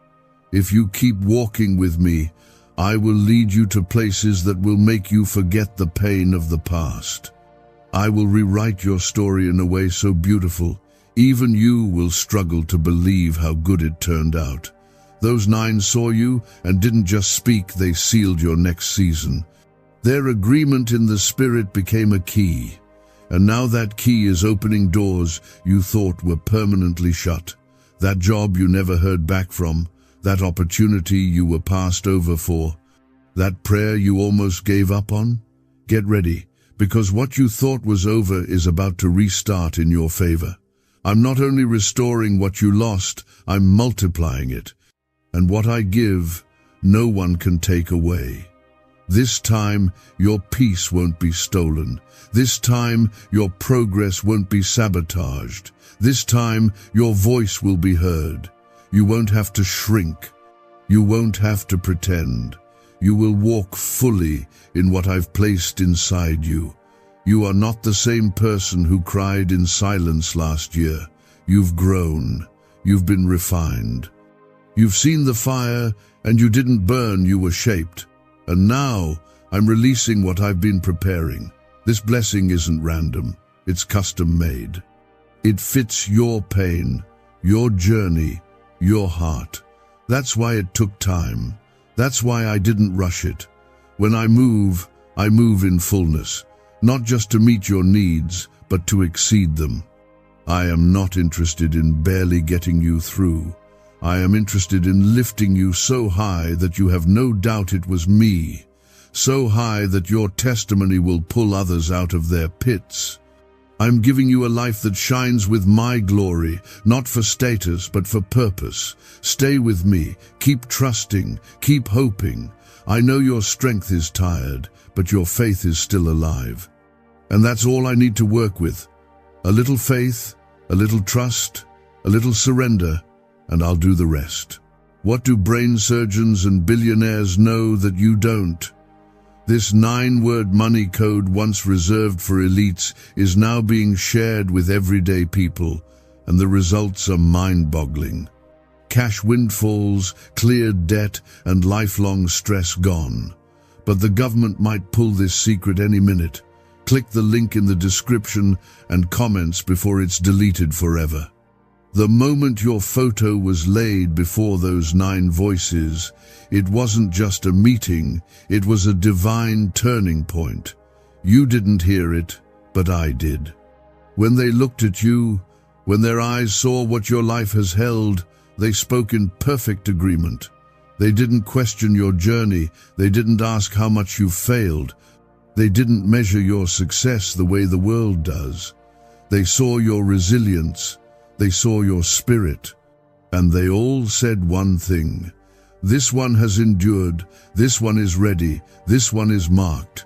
If you keep walking with me, I will lead you to places that will make you forget the pain of the past. I will rewrite your story in a way so beautiful, even you will struggle to believe how good it turned out. Those 9 saw you and didn't just speak, they sealed your next season. Their agreement in the Spirit became a key, and now that key is opening doors you thought were permanently shut. That job you never heard back from, that opportunity you were passed over for, that prayer you almost gave up on. Get ready, because what you thought was over is about to restart in your favor. I'm not only restoring what you lost, I'm multiplying it. And what I give, no one can take away. This time, your peace won't be stolen. This time, your progress won't be sabotaged. This time, your voice will be heard. You won't have to shrink. You won't have to pretend. You will walk fully in what I've placed inside you. You are not the same person who cried in silence last year. You've grown. You've been refined. You've seen the fire, and you didn't burn, you were shaped. And now, I'm releasing what I've been preparing. This blessing isn't random. It's custom-made. It fits your pain, your journey, your heart. That's why it took time. That's why I didn't rush it. When I move in fullness, not just to meet your needs, but to exceed them. I am not interested in barely getting you through. I am interested in lifting you so high that you have no doubt it was me, so high that your testimony will pull others out of their pits. I'm giving you a life that shines with my glory, not for status, but for purpose. Stay with me, keep trusting, keep hoping. I know your strength is tired, but your faith is still alive. And that's all I need to work with. A little faith, a little trust, a little surrender, and I'll do the rest. What do brain surgeons and billionaires know that you don't? This 9-word money code once reserved for elites is now being shared with everyday people, and the results are mind-boggling. Cash windfalls, cleared debt, and lifelong stress gone. But the government might pull this secret any minute. Click the link in the description and comments before it's deleted forever. The moment your photo was laid before those 9 voices, it wasn't just a meeting, it was a divine turning point. You didn't hear it, but I did. When they looked at you, when their eyes saw what your life has held, they spoke in perfect agreement. They didn't question your journey, they didn't ask how much you failed. They didn't measure your success the way the world does. They saw your resilience, they saw your spirit, and they all said one thing: this one has endured, this one is ready, this one is marked.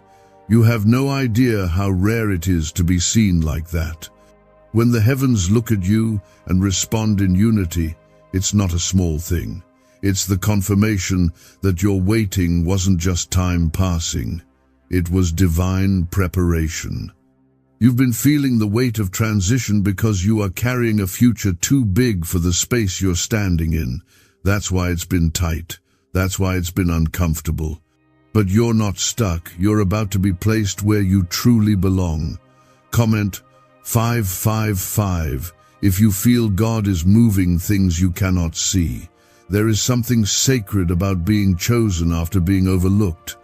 You have no idea how rare it is to be seen like that. When the heavens look at you and respond in unity, it's not a small thing. It's the confirmation that your waiting wasn't just time passing. It was divine preparation. You've been feeling the weight of transition because you are carrying a future too big for the space you're standing in. That's why it's been tight. That's why it's been uncomfortable. But you're not stuck. You're about to be placed where you truly belong. Comment 555 if you feel God is moving things you cannot see. There is something sacred about being chosen after being overlooked.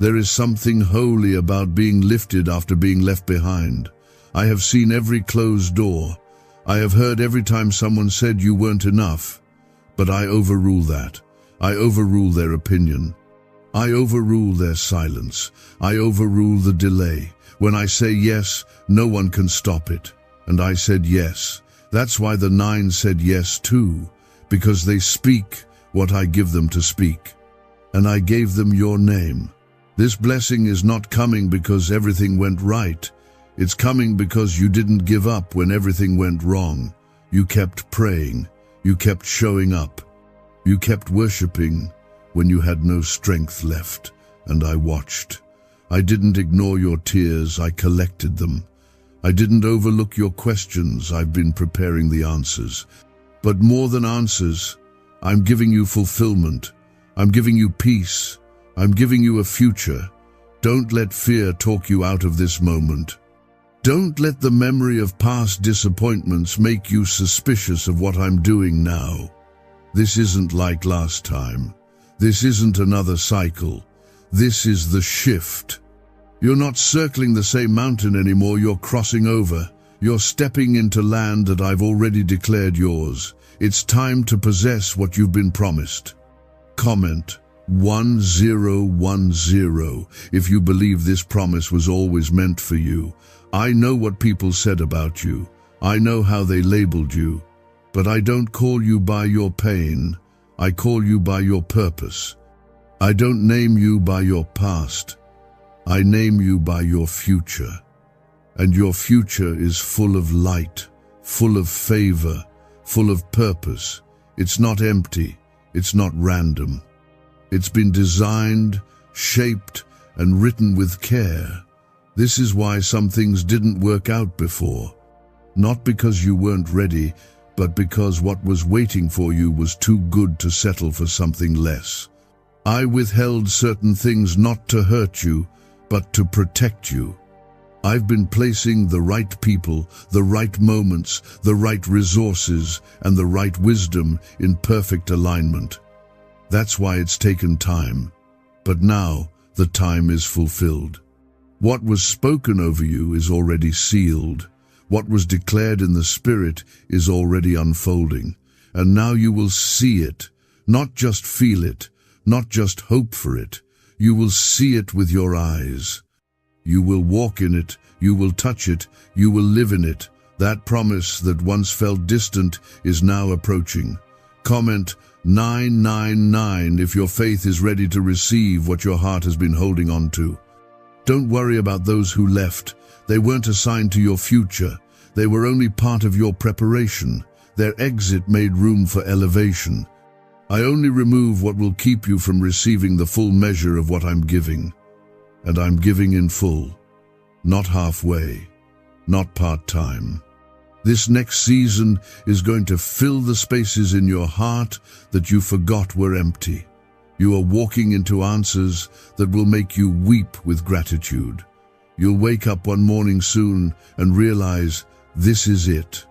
There is something holy about being lifted after being left behind. I have seen every closed door. I have heard every time someone said you weren't enough. But I overrule that. I overrule their opinion. I overrule their silence. I overrule the delay. When I say yes, no one can stop it. And I said yes. That's why the 9 said yes too. Because they speak what I give them to speak. And I gave them your name. This blessing is not coming because everything went right. It's coming because you didn't give up when everything went wrong. You kept praying. You kept showing up. You kept worshiping when you had no strength left. And I watched. I didn't ignore your tears. I collected them. I didn't overlook your questions. I've been preparing the answers. But more than answers, I'm giving you fulfillment. I'm giving you peace. I'm giving you a future. Don't let fear talk you out of this moment. Don't let the memory of past disappointments make you suspicious of what I'm doing now. This isn't like last time. This isn't another cycle. This is the shift. You're not circling the same mountain anymore. You're crossing over. You're stepping into land that I've already declared yours. It's time to possess what you've been promised. Comment 1010 if you believe this promise was always meant for you. I know what people said about you. I know how they labeled you. But I don't call you by your pain. I call you by your purpose. I don't name you by your past. I name you by your future. And your future is full of light, full of favor, full of purpose. It's not empty. It's not random. It's been designed, shaped, and written with care. This is why some things didn't work out before. Not because you weren't ready, but because what was waiting for you was too good to settle for something less. I withheld certain things not to hurt you, but to protect you. I've been placing the right people, the right moments, the right resources, and the right wisdom in perfect alignment. That's why it's taken time. But now, the time is fulfilled. What was spoken over you is already sealed. What was declared in the Spirit is already unfolding. And now you will see it, not just feel it, not just hope for it. You will see it with your eyes. You will walk in it, you will touch it, you will live in it. That promise that once felt distant is now approaching. Comment 999 if your faith is ready to receive what your heart has been holding on to. Don't worry about those who left. They weren't assigned to your future. They were only part of your preparation. Their exit made room for elevation. I only remove what will keep you from receiving the full measure of what I'm giving. And I'm giving in full. Not halfway. Not part-time. This next season is going to fill the spaces in your heart that you forgot were empty. You are walking into answers that will make you weep with gratitude. You'll wake up one morning soon and realize this is it.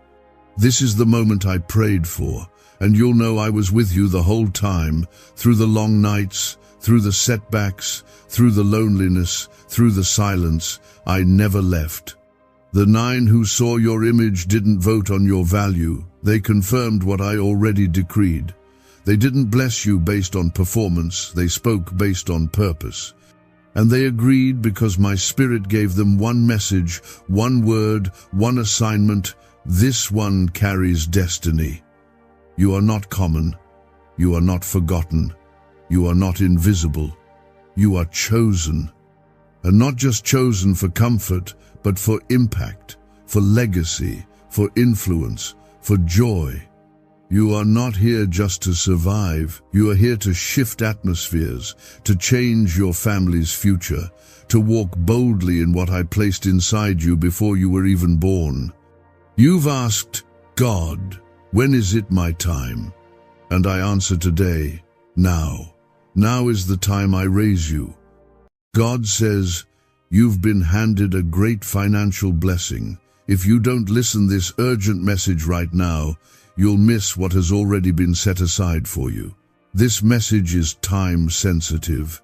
This is the moment I prayed for, and you'll know I was with you the whole time, through the long nights, through the setbacks, through the loneliness, through the silence. I never left. The 9 who saw your image didn't vote on your value. They confirmed what I already decreed. They didn't bless you based on performance. They spoke based on purpose. And they agreed because my spirit gave them one message, one word, one assignment. This one carries destiny. You are not common. You are not forgotten. You are not invisible. You are chosen. And not just chosen for comfort, but for impact, for legacy, for influence, for joy. You are not here just to survive. You are here to shift atmospheres, to change your family's future, to walk boldly in what I placed inside you before you were even born. You've asked, God, when is it my time? And I answer today, now. Now is the time I raise you. God says, you've been handed a great financial blessing. If you don't listen this urgent message right now, you'll miss what has already been set aside for you. This message is time sensitive.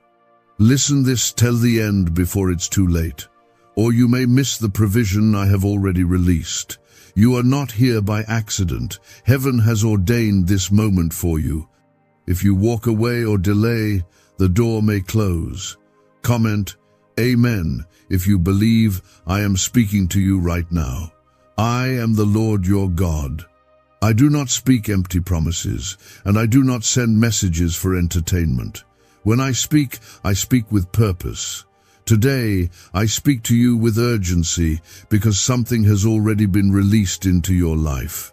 Listen this till the end before it's too late, or you may miss the provision I have already released. You are not here by accident. Heaven has ordained this moment for you. If you walk away or delay, the door may close. Comment, Amen, if you believe I am speaking to you right now. I am the Lord your God. I do not speak empty promises, and I do not send messages for entertainment. When I speak with purpose. Today, I speak to you with urgency because something has already been released into your life.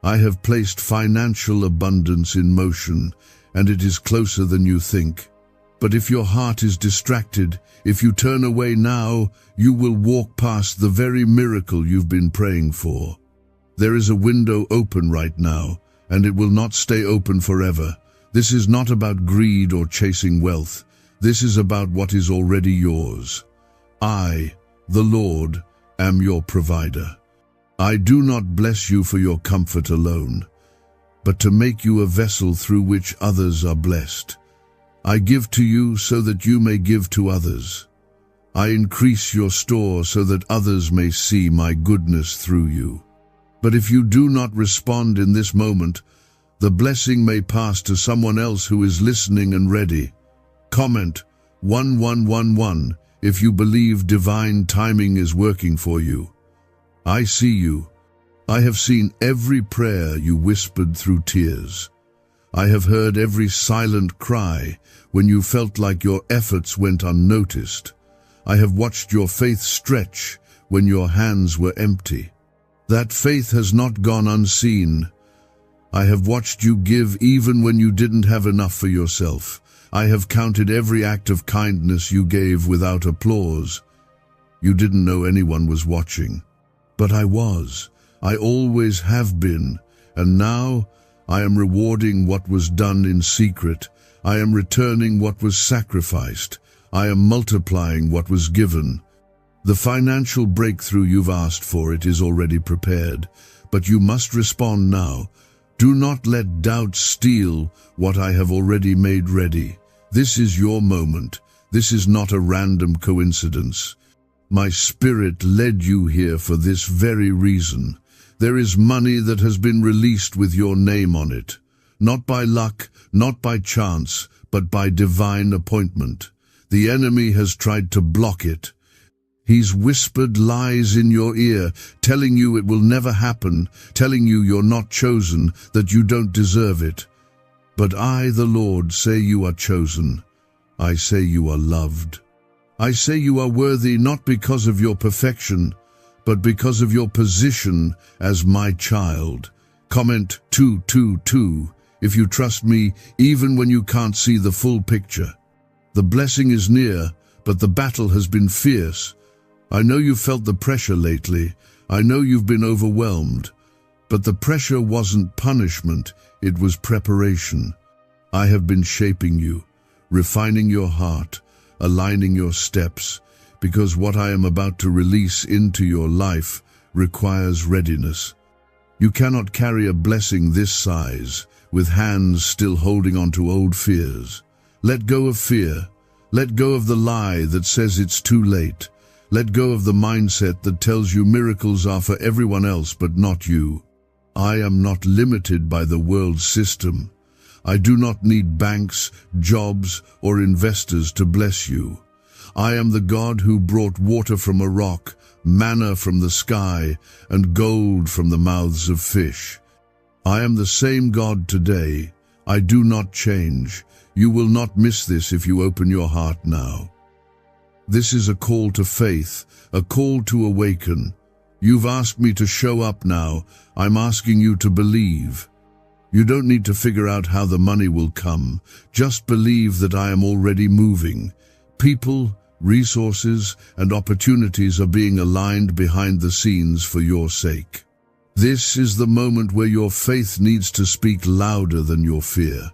I have placed financial abundance in motion, and it is closer than you think. But if your heart is distracted, if you turn away now, you will walk past the very miracle you've been praying for. There is a window open right now, and it will not stay open forever. This is not about greed or chasing wealth. This is about what is already yours. I, the Lord, am your provider. I do not bless you for your comfort alone, but to make you a vessel through which others are blessed. I give to you so that you may give to others. I increase your store so that others may see my goodness through you. But if you do not respond in this moment, the blessing may pass to someone else who is listening and ready. Comment 1111 if you believe divine timing is working for you. I see you. I have seen every prayer you whispered through tears. I have heard every silent cry when you felt like your efforts went unnoticed. I have watched your faith stretch when your hands were empty. That faith has not gone unseen. I have watched you give even when you didn't have enough for yourself. I have counted every act of kindness you gave without applause. You didn't know anyone was watching. But I was. I always have been. And now I am rewarding what was done in secret. I am returning what was sacrificed. I am multiplying what was given. The financial breakthrough you've asked for, it is already prepared. But you must respond now. Do not let doubt steal what I have already made ready. This is your moment. This is not a random coincidence. My spirit led you here for this very reason. There is money that has been released with your name on it. Not by luck, not by chance, but by divine appointment. The enemy has tried to block it. He's whispered lies in your ear, telling you it will never happen, telling you you're not chosen, that you don't deserve it. But I, the Lord, say you are chosen. I say you are loved. I say you are worthy not because of your perfection, but because of your position as my child. Comment 222 if you trust me, even when you can't see the full picture. The blessing is near, but the battle has been fierce. I know you've felt the pressure lately. I know you've been overwhelmed. But the pressure wasn't punishment, it was preparation. I have been shaping you, refining your heart, aligning your steps, because what I am about to release into your life requires readiness. You cannot carry a blessing this size with hands still holding on to old fears. Let go of fear. Let go of the lie that says it's too late. Let go of the mindset that tells you miracles are for everyone else but not you. I am not limited by the world's system. I do not need banks, jobs, or investors to bless you. I am the God who brought water from a rock, manna from the sky, and gold from the mouths of fish. I am the same God today. I do not change. You will not miss this if you open your heart now. This is a call to faith, a call to awaken. You've asked me to show up now. I'm asking you to believe. You don't need to figure out how the money will come. Just believe that I am already moving. People, resources, and opportunities are being aligned behind the scenes for your sake. This is the moment where your faith needs to speak louder than your fear.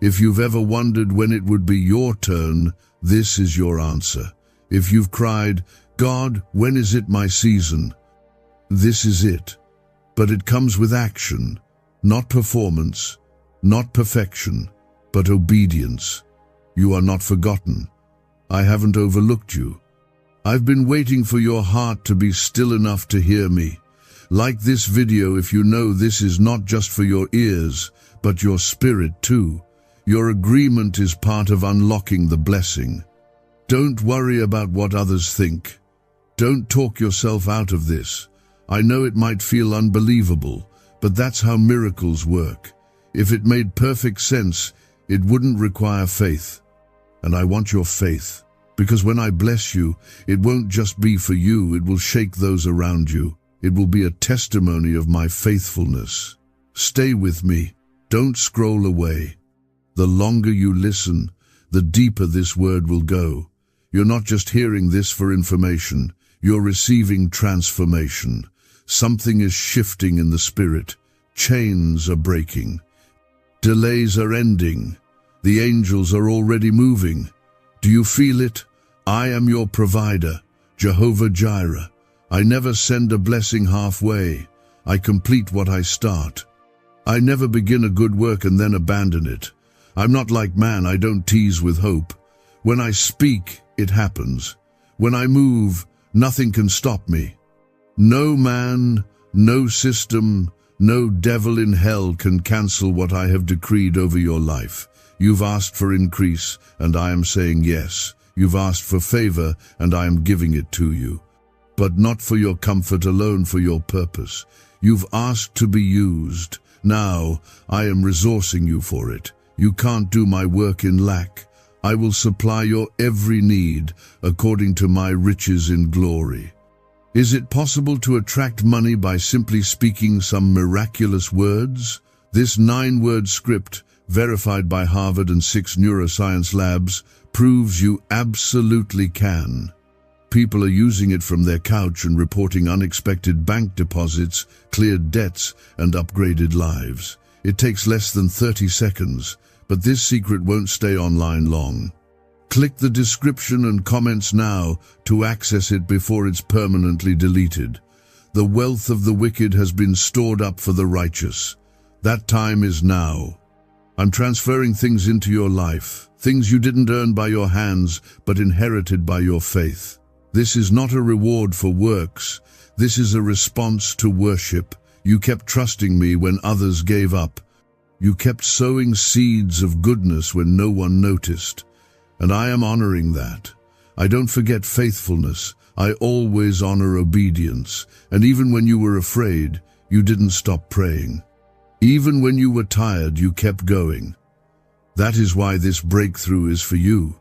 If you've ever wondered when it would be your turn, this is your answer. If you've cried, "God, when is it my season?" This is it. But it comes with action, not performance, not perfection, but obedience. You are not forgotten. I haven't overlooked you. I've been waiting for your heart to be still enough to hear me. Like this video if you know this is not just for your ears, but your spirit too. Your agreement is part of unlocking the blessing. Don't worry about what others think. Don't talk yourself out of this. I know it might feel unbelievable, but that's how miracles work. If it made perfect sense, it wouldn't require faith. And I want your faith, because when I bless you, it won't just be for you, it will shake those around you. It will be a testimony of my faithfulness. Stay with me. Don't scroll away. The longer you listen, the deeper this word will go. You're not just hearing this for information. You're receiving transformation. Something is shifting in the spirit. Chains are breaking. Delays are ending. The angels are already moving. Do you feel it? I am your provider, Jehovah Jireh. I never send a blessing halfway. I complete what I start. I never begin a good work and then abandon it. I'm not like man, I don't tease with hope. When I speak, it happens. When I move, nothing can stop me. No man, no system, no devil in hell can cancel what I have decreed over your life. You've asked for increase, and I am saying yes. You've asked for favor, and I am giving it to you. But not for your comfort alone, for your purpose. You've asked to be used. Now, I am resourcing you for it. You can't do my work in lack. I will supply your every need according to my riches in glory. Is it possible to attract money by simply speaking some miraculous words? This 9-word script, verified by Harvard and 6 neuroscience labs, proves you absolutely can. People are using it from their couch and reporting unexpected bank deposits, cleared debts, and upgraded lives. It takes less than 30 seconds, but this secret won't stay online long. Click the description and comments now to access it before it's permanently deleted. The wealth of the wicked has been stored up for the righteous. That time is now. I'm transferring things into your life, things you didn't earn by your hands, but inherited by your faith. This is not a reward for works. This is a response to worship. You kept trusting me when others gave up. You kept sowing seeds of goodness when no one noticed. And I am honoring that. I don't forget faithfulness. I always honor obedience. And even when you were afraid, you didn't stop praying. Even when you were tired, you kept going. That is why this breakthrough is for you.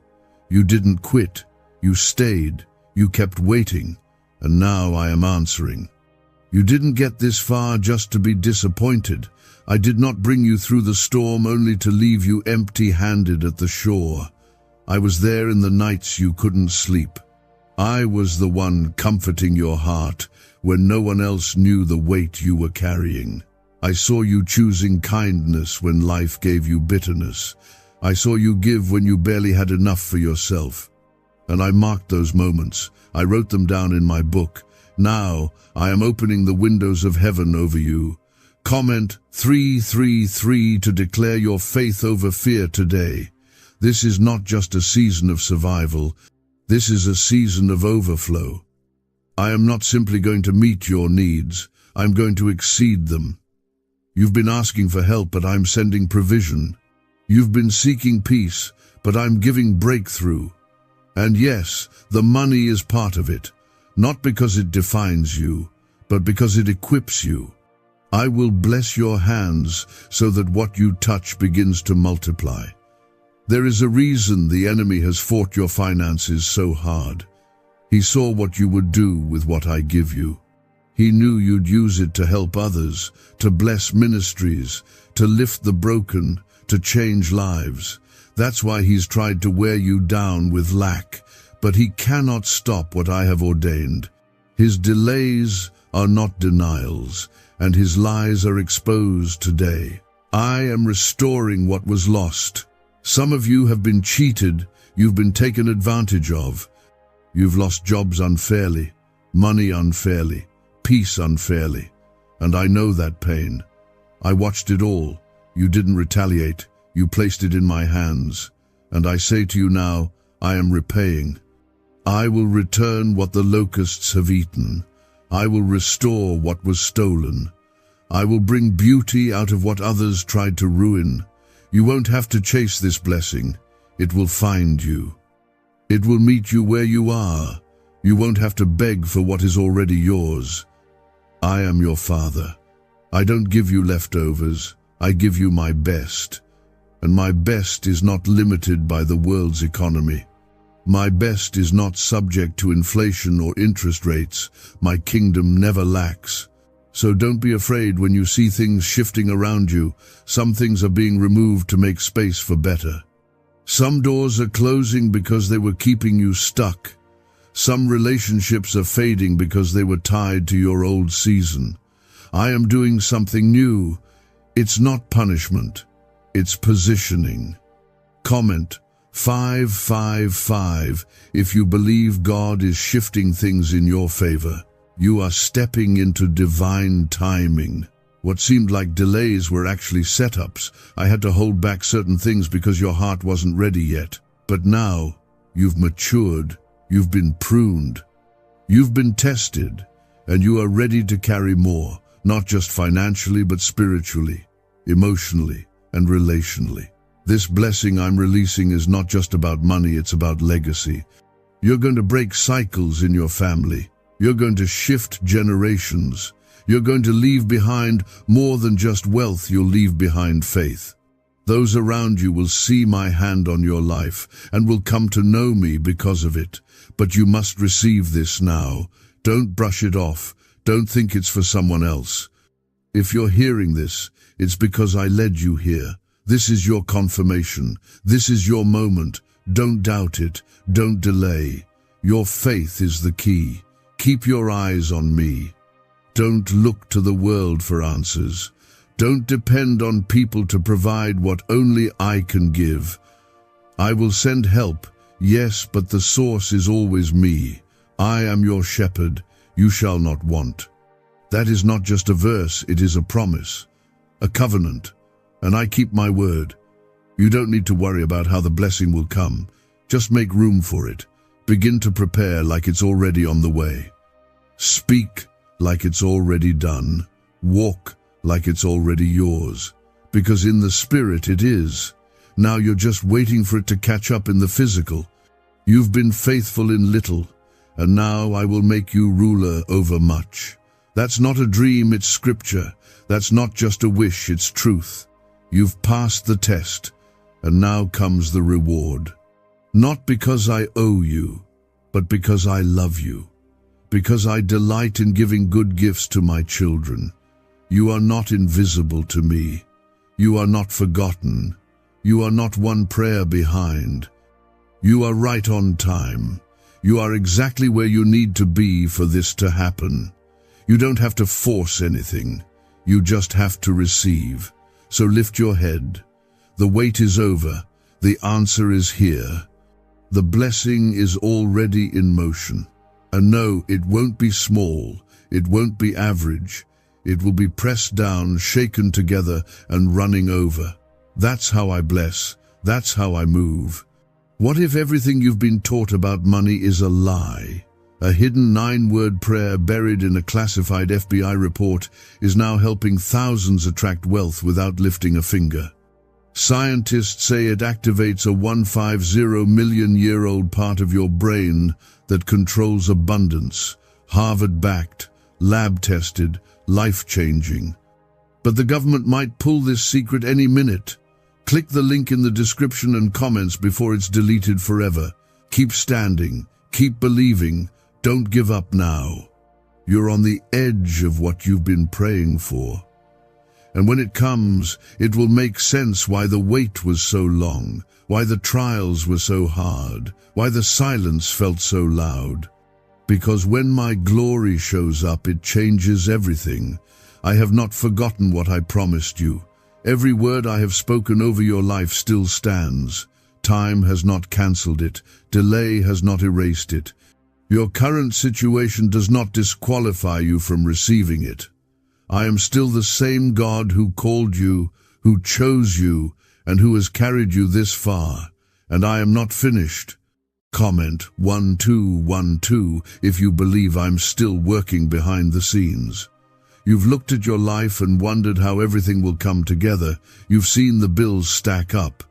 You didn't quit. You stayed. You kept waiting. And now I am answering. You didn't get this far just to be disappointed. I did not bring you through the storm only to leave you empty-handed at the shore. I was there in the nights you couldn't sleep. I was the one comforting your heart when no one else knew the weight you were carrying. I saw you choosing kindness when life gave you bitterness. I saw you give when you barely had enough for yourself. And I marked those moments. I wrote them down in my book. Now I am opening the windows of heaven over you. Comment 333 to declare your faith over fear today. This is not just a season of survival. This is a season of overflow. I am not simply going to meet your needs. I'm going to exceed them. You've been asking for help, but I'm sending provision. You've been seeking peace, but I'm giving breakthrough. And yes, the money is part of it, not because it defines you, but because it equips you. I will bless your hands so that what you touch begins to multiply. There is a reason the enemy has fought your finances so hard. He saw what you would do with what I give you. He knew you'd use it to help others, to bless ministries, to lift the broken, to change lives. That's why he's tried to wear you down with lack, but he cannot stop what I have ordained. His delays are not denials, and his lies are exposed today. I am restoring what was lost. Some of you have been cheated, you've been taken advantage of. You've lost jobs unfairly, money unfairly, peace unfairly, and I know that pain. I watched it all. You didn't retaliate. You placed it in my hands. And I say to you now, I am repaying. I will return what the locusts have eaten. I will restore what was stolen. I will bring beauty out of what others tried to ruin. You won't have to chase this blessing. It will find you. It will meet you where you are. You won't have to beg for what is already yours. I am your Father. I don't give you leftovers. I give you my best. And my best is not limited by the world's economy. My best is not subject to inflation or interest rates. My kingdom never lacks. So don't be afraid when you see things shifting around you. Some things are being removed to make space for better. Some doors are closing because they were keeping you stuck. Some relationships are fading because they were tied to your old season. I am doing something new. It's not punishment. It's positioning. Comment 555 if you believe God is shifting things in your favor. You are stepping into divine timing. What seemed like delays were actually setups. I had to hold back certain things because your heart wasn't ready yet. But now, you've matured. You've been pruned. You've been tested, and you are ready to carry more, not just financially, but spiritually, emotionally, and relationally. This blessing I'm releasing is not just about money, it's about legacy. You're going to break cycles in your family. You're going to shift generations. You're going to leave behind more than just wealth, you'll leave behind faith. Those around you will see my hand on your life and will come to know me because of it. But you must receive this now. Don't brush it off. Don't think it's for someone else. If you're hearing this, it's because I led you here. This is your confirmation. This is your moment. Don't doubt it. Don't delay. Your faith is the key. Keep your eyes on me. Don't look to the world for answers. Don't depend on people to provide what only I can give. I will send help, yes, but the source is always me. I am your shepherd. You shall not want. That is not just a verse, it is a promise, a covenant, and I keep my word. You don't need to worry about how the blessing will come. Just make room for it. Begin to prepare like it's already on the way. Speak like it's already done. Walk like it's already yours. Because in the spirit it is. Now you're just waiting for it to catch up in the physical. You've been faithful in little, and now I will make you ruler over much. That's not a dream, it's scripture. That's not just a wish, it's truth. You've passed the test, and now comes the reward. Not because I owe you, but because I love you. Because I delight in giving good gifts to my children. You are not invisible to me. You are not forgotten. You are not one prayer behind. You are right on time. You are exactly where you need to be for this to happen. You don't have to force anything. You just have to receive. So lift your head. The wait is over. The answer is here. The blessing is already in motion. And no, it won't be small. It won't be average. It will be pressed down, shaken together, and running over. That's how I bless. That's how I move. What if everything you've been taught about money is a lie? A hidden 9-word prayer buried in a classified FBI report is now helping thousands attract wealth without lifting a finger. Scientists say it activates a 150-million-year-old part of your brain that controls abundance. Harvard-backed, lab-tested, life-changing. But the government might pull this secret any minute. Click the link in the description and comments before it's deleted forever. Keep standing. Keep believing. Don't give up now. You're on the edge of what you've been praying for. And when it comes, it will make sense why the wait was so long, why the trials were so hard, why the silence felt so loud. Because when my glory shows up, it changes everything. I have not forgotten what I promised you. Every word I have spoken over your life still stands. Time has not cancelled it. Delay has not erased it. Your current situation does not disqualify you from receiving it. I am still the same God who called you, who chose you, and who has carried you this far, and I am not finished. Comment 1212 if you believe I'm still working behind the scenes. You've looked at your life and wondered how everything will come together. You've seen the bills stack up.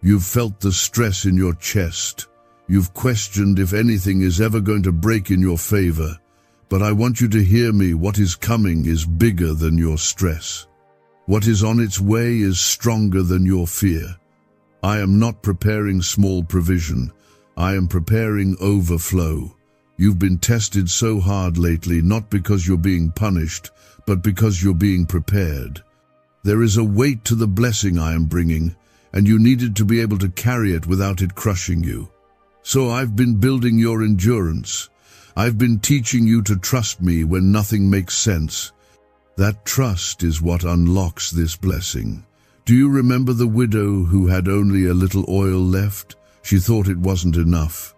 You've felt the stress in your chest. You've questioned if anything is ever going to break in your favor. But I want you to hear me. What is coming is bigger than your stress. What is on its way is stronger than your fear. I am not preparing small provision. I am preparing overflow. You've been tested so hard lately, not because you're being punished, but because you're being prepared. There is a weight to the blessing I am bringing, and you needed to be able to carry it without it crushing you. So I've been building your endurance. I've been teaching you to trust me when nothing makes sense. That trust is what unlocks this blessing. Do you remember the widow who had only a little oil left? She thought it wasn't enough.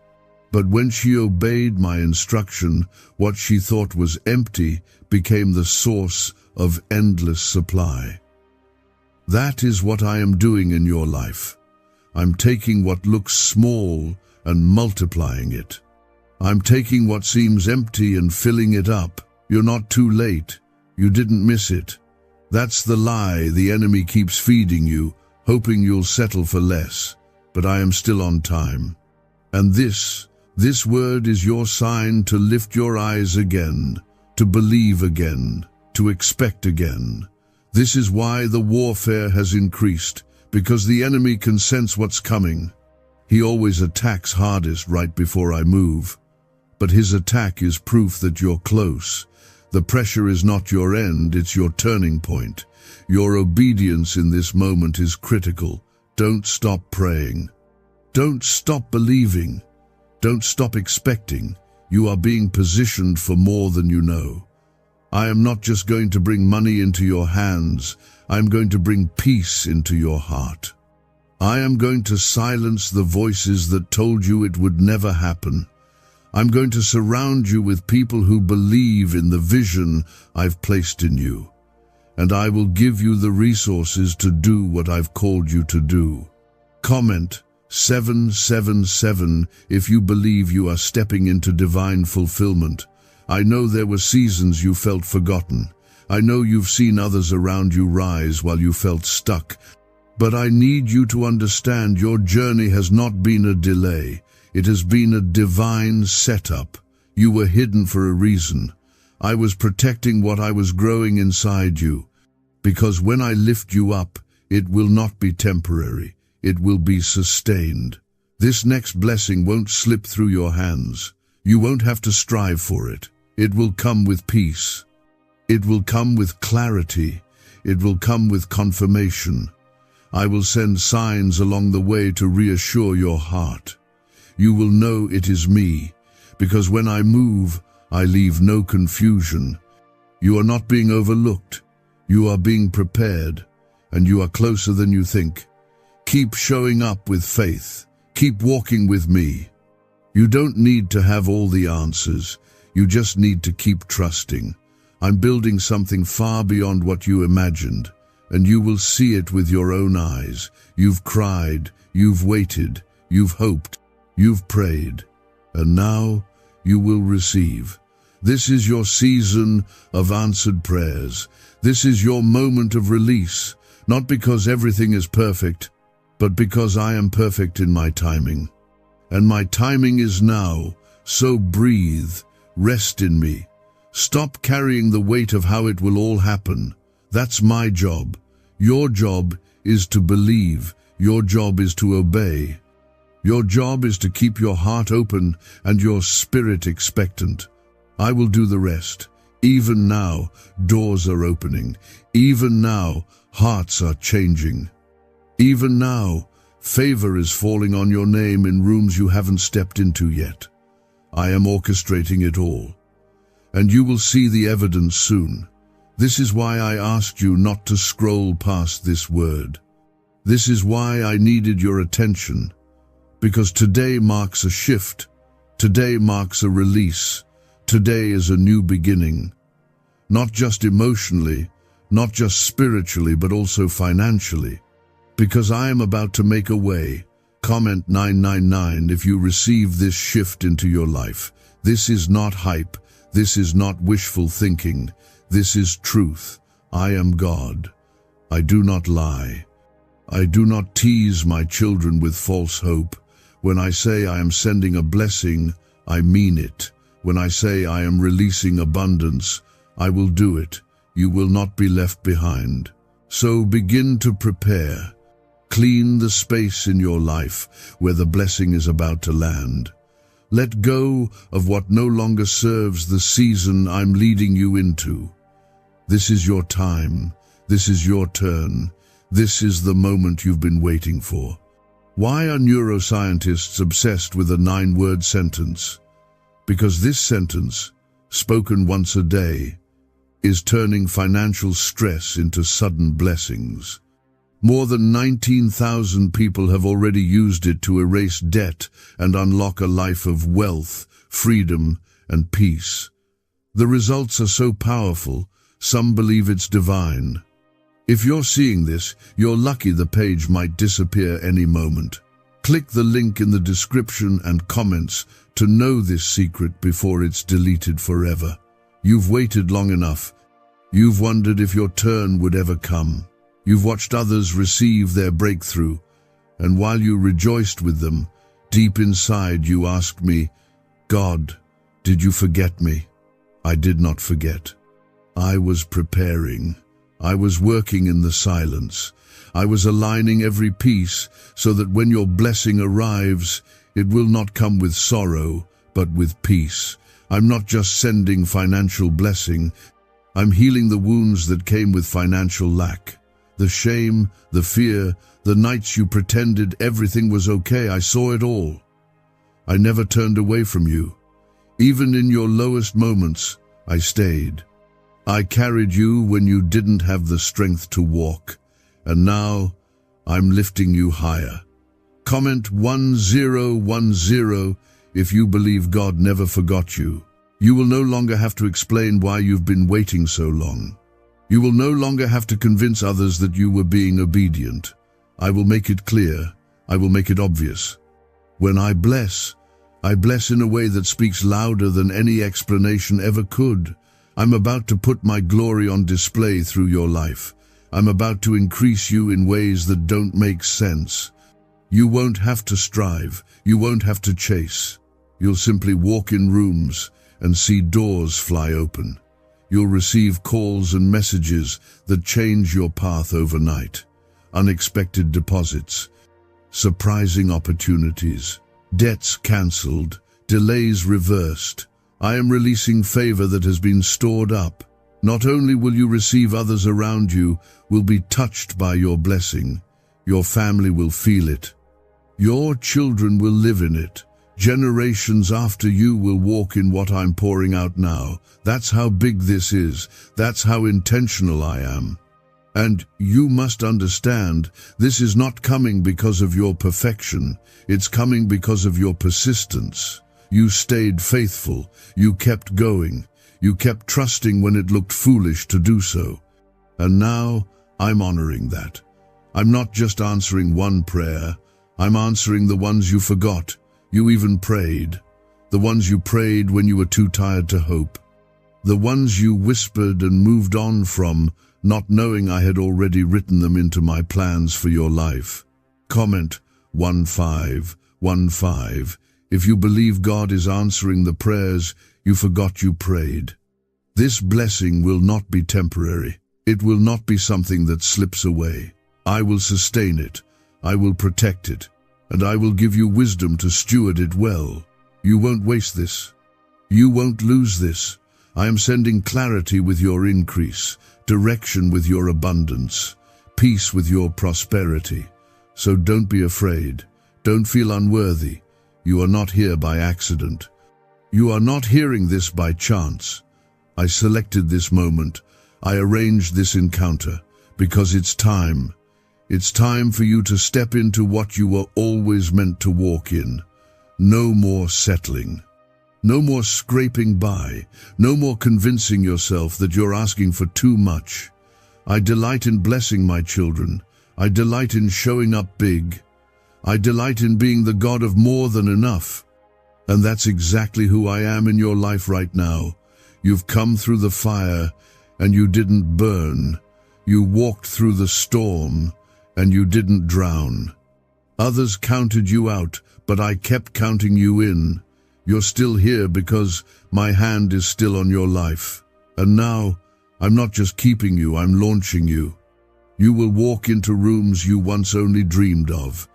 But when she obeyed my instruction, what she thought was empty became the source of endless supply. That is what I am doing in your life. I'm taking what looks small and multiplying it. I'm taking what seems empty and filling it up. You're not too late. You didn't miss it. That's the lie the enemy keeps feeding you, hoping you'll settle for less. But I am still on time. And this word is your sign to lift your eyes again, to believe again, to expect again. This is why the warfare has increased, because the enemy can sense what's coming. He always attacks hardest right before I move. But his attack is proof that you're close. The pressure is not your end, it's your turning point. Your obedience in this moment is critical. Don't stop praying. Don't stop believing. Don't stop expecting. You are being positioned for more than you know. I am not just going to bring money into your hands. I am going to bring peace into your heart. I am going to silence the voices that told you it would never happen. I'm going to surround you with people who believe in the vision I've placed in you. And I will give you the resources to do what I've called you to do. Comment 777 if you believe you are stepping into divine fulfillment. I know there were seasons you felt forgotten. I know you've seen others around you rise while you felt stuck. But I need you to understand your journey has not been a delay. It has been a divine setup. You were hidden for a reason. I was protecting what I was growing inside you. Because when I lift you up, it will not be temporary. It will be sustained. This next blessing won't slip through your hands. You won't have to strive for it. It will come with peace. It will come with clarity. It will come with confirmation. I will send signs along the way to reassure your heart. You will know it is me, because when I move, I leave no confusion. You are not being overlooked. You are being prepared, and you are closer than you think. Keep showing up with faith. Keep walking with me. You don't need to have all the answers. You just need to keep trusting. I'm building something far beyond what you imagined, and you will see it with your own eyes. You've cried, you've waited, you've hoped, you've prayed, and now you will receive. This is your season of answered prayers. This is your moment of release, not because everything is perfect, but because I am perfect in my timing. And my timing is now, so breathe, rest in me. Stop carrying the weight of how it will all happen. That's my job. Your job is to believe. Your job is to obey. Your job is to keep your heart open and your spirit expectant. I will do the rest. Even now, doors are opening. Even now, hearts are changing. Even now, favor is falling on your name in rooms you haven't stepped into yet. I am orchestrating it all. And you will see the evidence soon. This is why I asked you not to scroll past this word. This is why I needed your attention. Because today marks a shift. Today marks a release. Today is a new beginning. Not just emotionally, not just spiritually, but also financially. Because I am about to make a way. Comment 999 if you receive this shift into your life. This is not hype. This is not wishful thinking. This is truth. I am God. I do not lie. I do not tease my children with false hope. When I say I am sending a blessing, I mean it. When I say I am releasing abundance, I will do it. You will not be left behind. So begin to prepare. Clean the space in your life where the blessing is about to land. Let go of what no longer serves the season I'm leading you into. This is your time. This is your turn. This is the moment you've been waiting for. Why are neuroscientists obsessed with a 9-word sentence? Because this sentence, spoken once a day, is turning financial stress into sudden blessings. More than 19,000 people have already used it to erase debt and unlock a life of wealth, freedom, and peace. The results are so powerful, some believe it's divine. If you're seeing this, you're lucky. The page might disappear any moment. Click the link in the description and comments to know this secret before it's deleted forever. You've waited long enough. You've wondered if your turn would ever come. You've watched others receive their breakthrough, and while you rejoiced with them, deep inside you asked me, God, did you forget me? I did not forget. I was preparing. I was working in the silence. I was aligning every piece so that when your blessing arrives, it will not come with sorrow, but with peace. I'm not just sending financial blessing. I'm healing the wounds that came with financial lack. The shame, the fear, the nights you pretended everything was okay. I saw it all. I never turned away from you. Even in your lowest moments, I stayed. I carried you when you didn't have the strength to walk. And now, I'm lifting you higher. Comment 1010 if you believe God never forgot you. You will no longer have to explain why you've been waiting so long. You will no longer have to convince others that you were being obedient. I will make it clear. I will make it obvious. When I bless in a way that speaks louder than any explanation ever could. I'm about to put my glory on display through your life. I'm about to increase you in ways that don't make sense. You won't have to strive. You won't have to chase. You'll simply walk in rooms and see doors fly open. You'll receive calls and messages that change your path overnight. Unexpected deposits, surprising opportunities, debts cancelled, delays reversed. I am releasing favor that has been stored up. Not only will you receive, others around you will be touched by your blessing. Your family will feel it. Your children will live in it. Generations after you will walk in what I'm pouring out now. That's how big this is. That's how intentional I am. And you must understand, this is not coming because of your perfection. It's coming because of your persistence. You stayed faithful. You kept going. You kept trusting when it looked foolish to do so. And now, I'm honoring that. I'm not just answering one prayer, I'm answering the ones you forgot. You even prayed. The ones you prayed when you were too tired to hope. The ones you whispered and moved on from, not knowing I had already written them into my plans for your life. Comment 1515. If you believe God is answering the prayers you forgot you prayed. This blessing will not be temporary. It will not be something that slips away. I will sustain it. I will protect it. And I will give you wisdom to steward it well. You won't waste this. You won't lose this. I am sending clarity with your increase, direction with your abundance, peace with your prosperity. So don't be afraid. Don't feel unworthy. You are not here by accident. You are not hearing this by chance. I selected this moment. I arranged this encounter because it's time. It's time for you to step into what you were always meant to walk in. No more settling. No more scraping by. No more convincing yourself that you're asking for too much. I delight in blessing my children. I delight in showing up big. I delight in being the God of more than enough. And that's exactly who I am in your life right now. You've come through the fire and you didn't burn. You walked through the storm and you didn't drown. Others counted you out, but I kept counting you in. You're still here because my hand is still on your life. And now, I'm not just keeping you, I'm launching you. You will walk into rooms you once only dreamed of.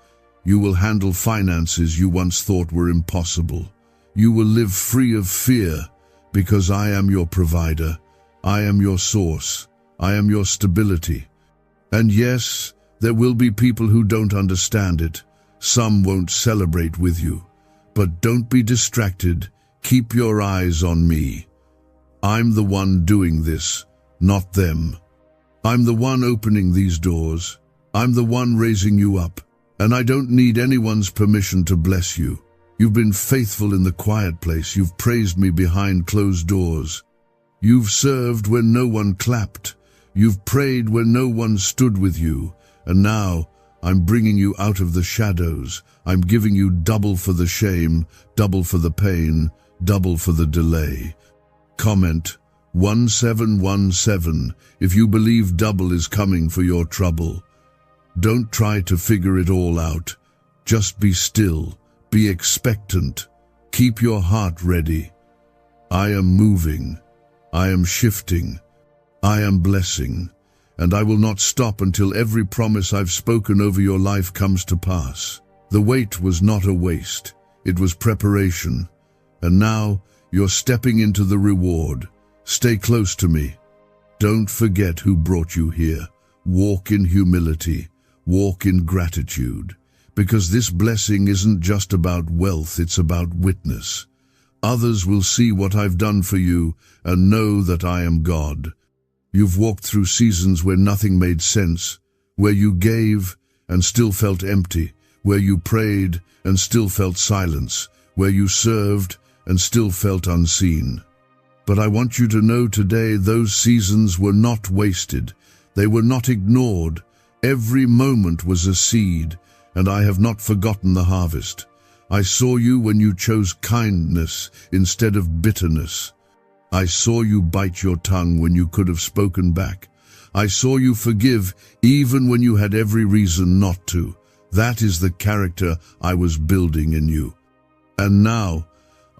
You will handle finances you once thought were impossible. You will live free of fear because I am your provider. I am your source. I am your stability. And yes, there will be people who don't understand it. Some won't celebrate with you. But don't be distracted. Keep your eyes on me. I'm the one doing this, not them. I'm the one opening these doors. I'm the one raising you up. And I don't need anyone's permission to bless you. You've been faithful in the quiet place. You've praised me behind closed doors. You've served when no one clapped. You've prayed when no one stood with you. And now, I'm bringing you out of the shadows. I'm giving you double for the shame, double for the pain, double for the delay. Comment 1717 if you believe double is coming for your trouble. Don't try to figure it all out. Just be still. Be expectant. Keep your heart ready. I am moving. I am shifting. I am blessing. And I will not stop until every promise I've spoken over your life comes to pass. The wait was not a waste. It was preparation. And now you're stepping into the reward. Stay close to me. Don't forget who brought you here. Walk in humility. Walk in gratitude. Because this blessing isn't just about wealth, it's about witness. Others will see what I've done for you and know that I am God. You've walked through seasons where nothing made sense, where you gave and still felt empty, where you prayed and still felt silence, where you served and still felt unseen. But I want you to know today those seasons were not wasted. They were not ignored. Every moment was a seed, and I have not forgotten the harvest. I saw you when you chose kindness instead of bitterness. I saw you bite your tongue when you could have spoken back. I saw you forgive even when you had every reason not to. That is the character I was building in you. And now,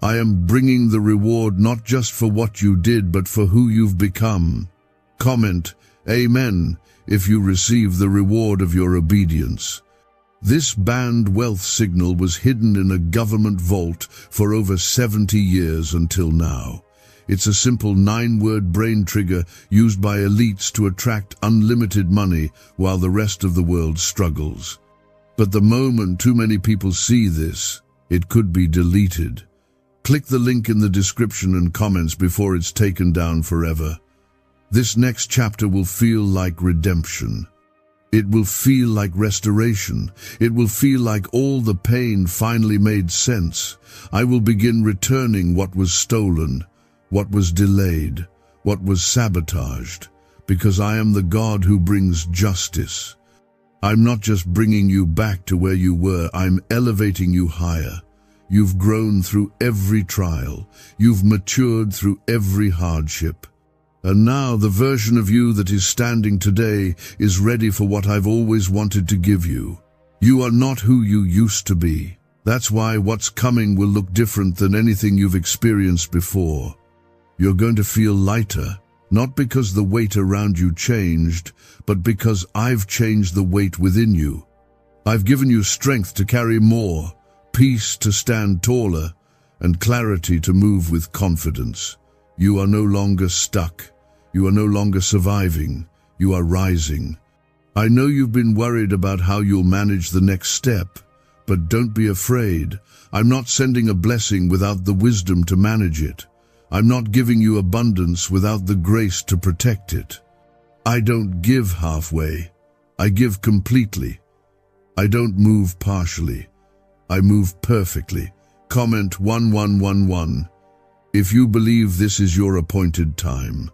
I am bringing the reward not just for what you did, but for who you've become. Comment, Amen, if you receive the reward of your obedience. This banned wealth signal was hidden in a government vault for over 70 years until now. It's a simple 9-word brain trigger used by elites to attract unlimited money while the rest of the world struggles. But the moment too many people see this, it could be deleted. Click the link in the description and comments before it's taken down forever. This next chapter will feel like redemption. It will feel like restoration. It will feel like all the pain finally made sense. I will begin returning what was stolen, what was delayed, what was sabotaged, because I am the God who brings justice. I'm not just bringing you back to where you were, I'm elevating you higher. You've grown through every trial. You've matured through every hardship. And now the version of you that is standing today is ready for what I've always wanted to give you. You are not who you used to be. That's why what's coming will look different than anything you've experienced before. You're going to feel lighter, not because the weight around you changed, but because I've changed the weight within you. I've given you strength to carry more, peace to stand taller, and clarity to move with confidence. You are no longer stuck. You are no longer surviving. You are rising. I know you've been worried about how you'll manage the next step, but don't be afraid. I'm not sending a blessing without the wisdom to manage it. I'm not giving you abundance without the grace to protect it. I don't give halfway. I give completely. I don't move partially. I move perfectly. Comment 1111 if you believe this is your appointed time.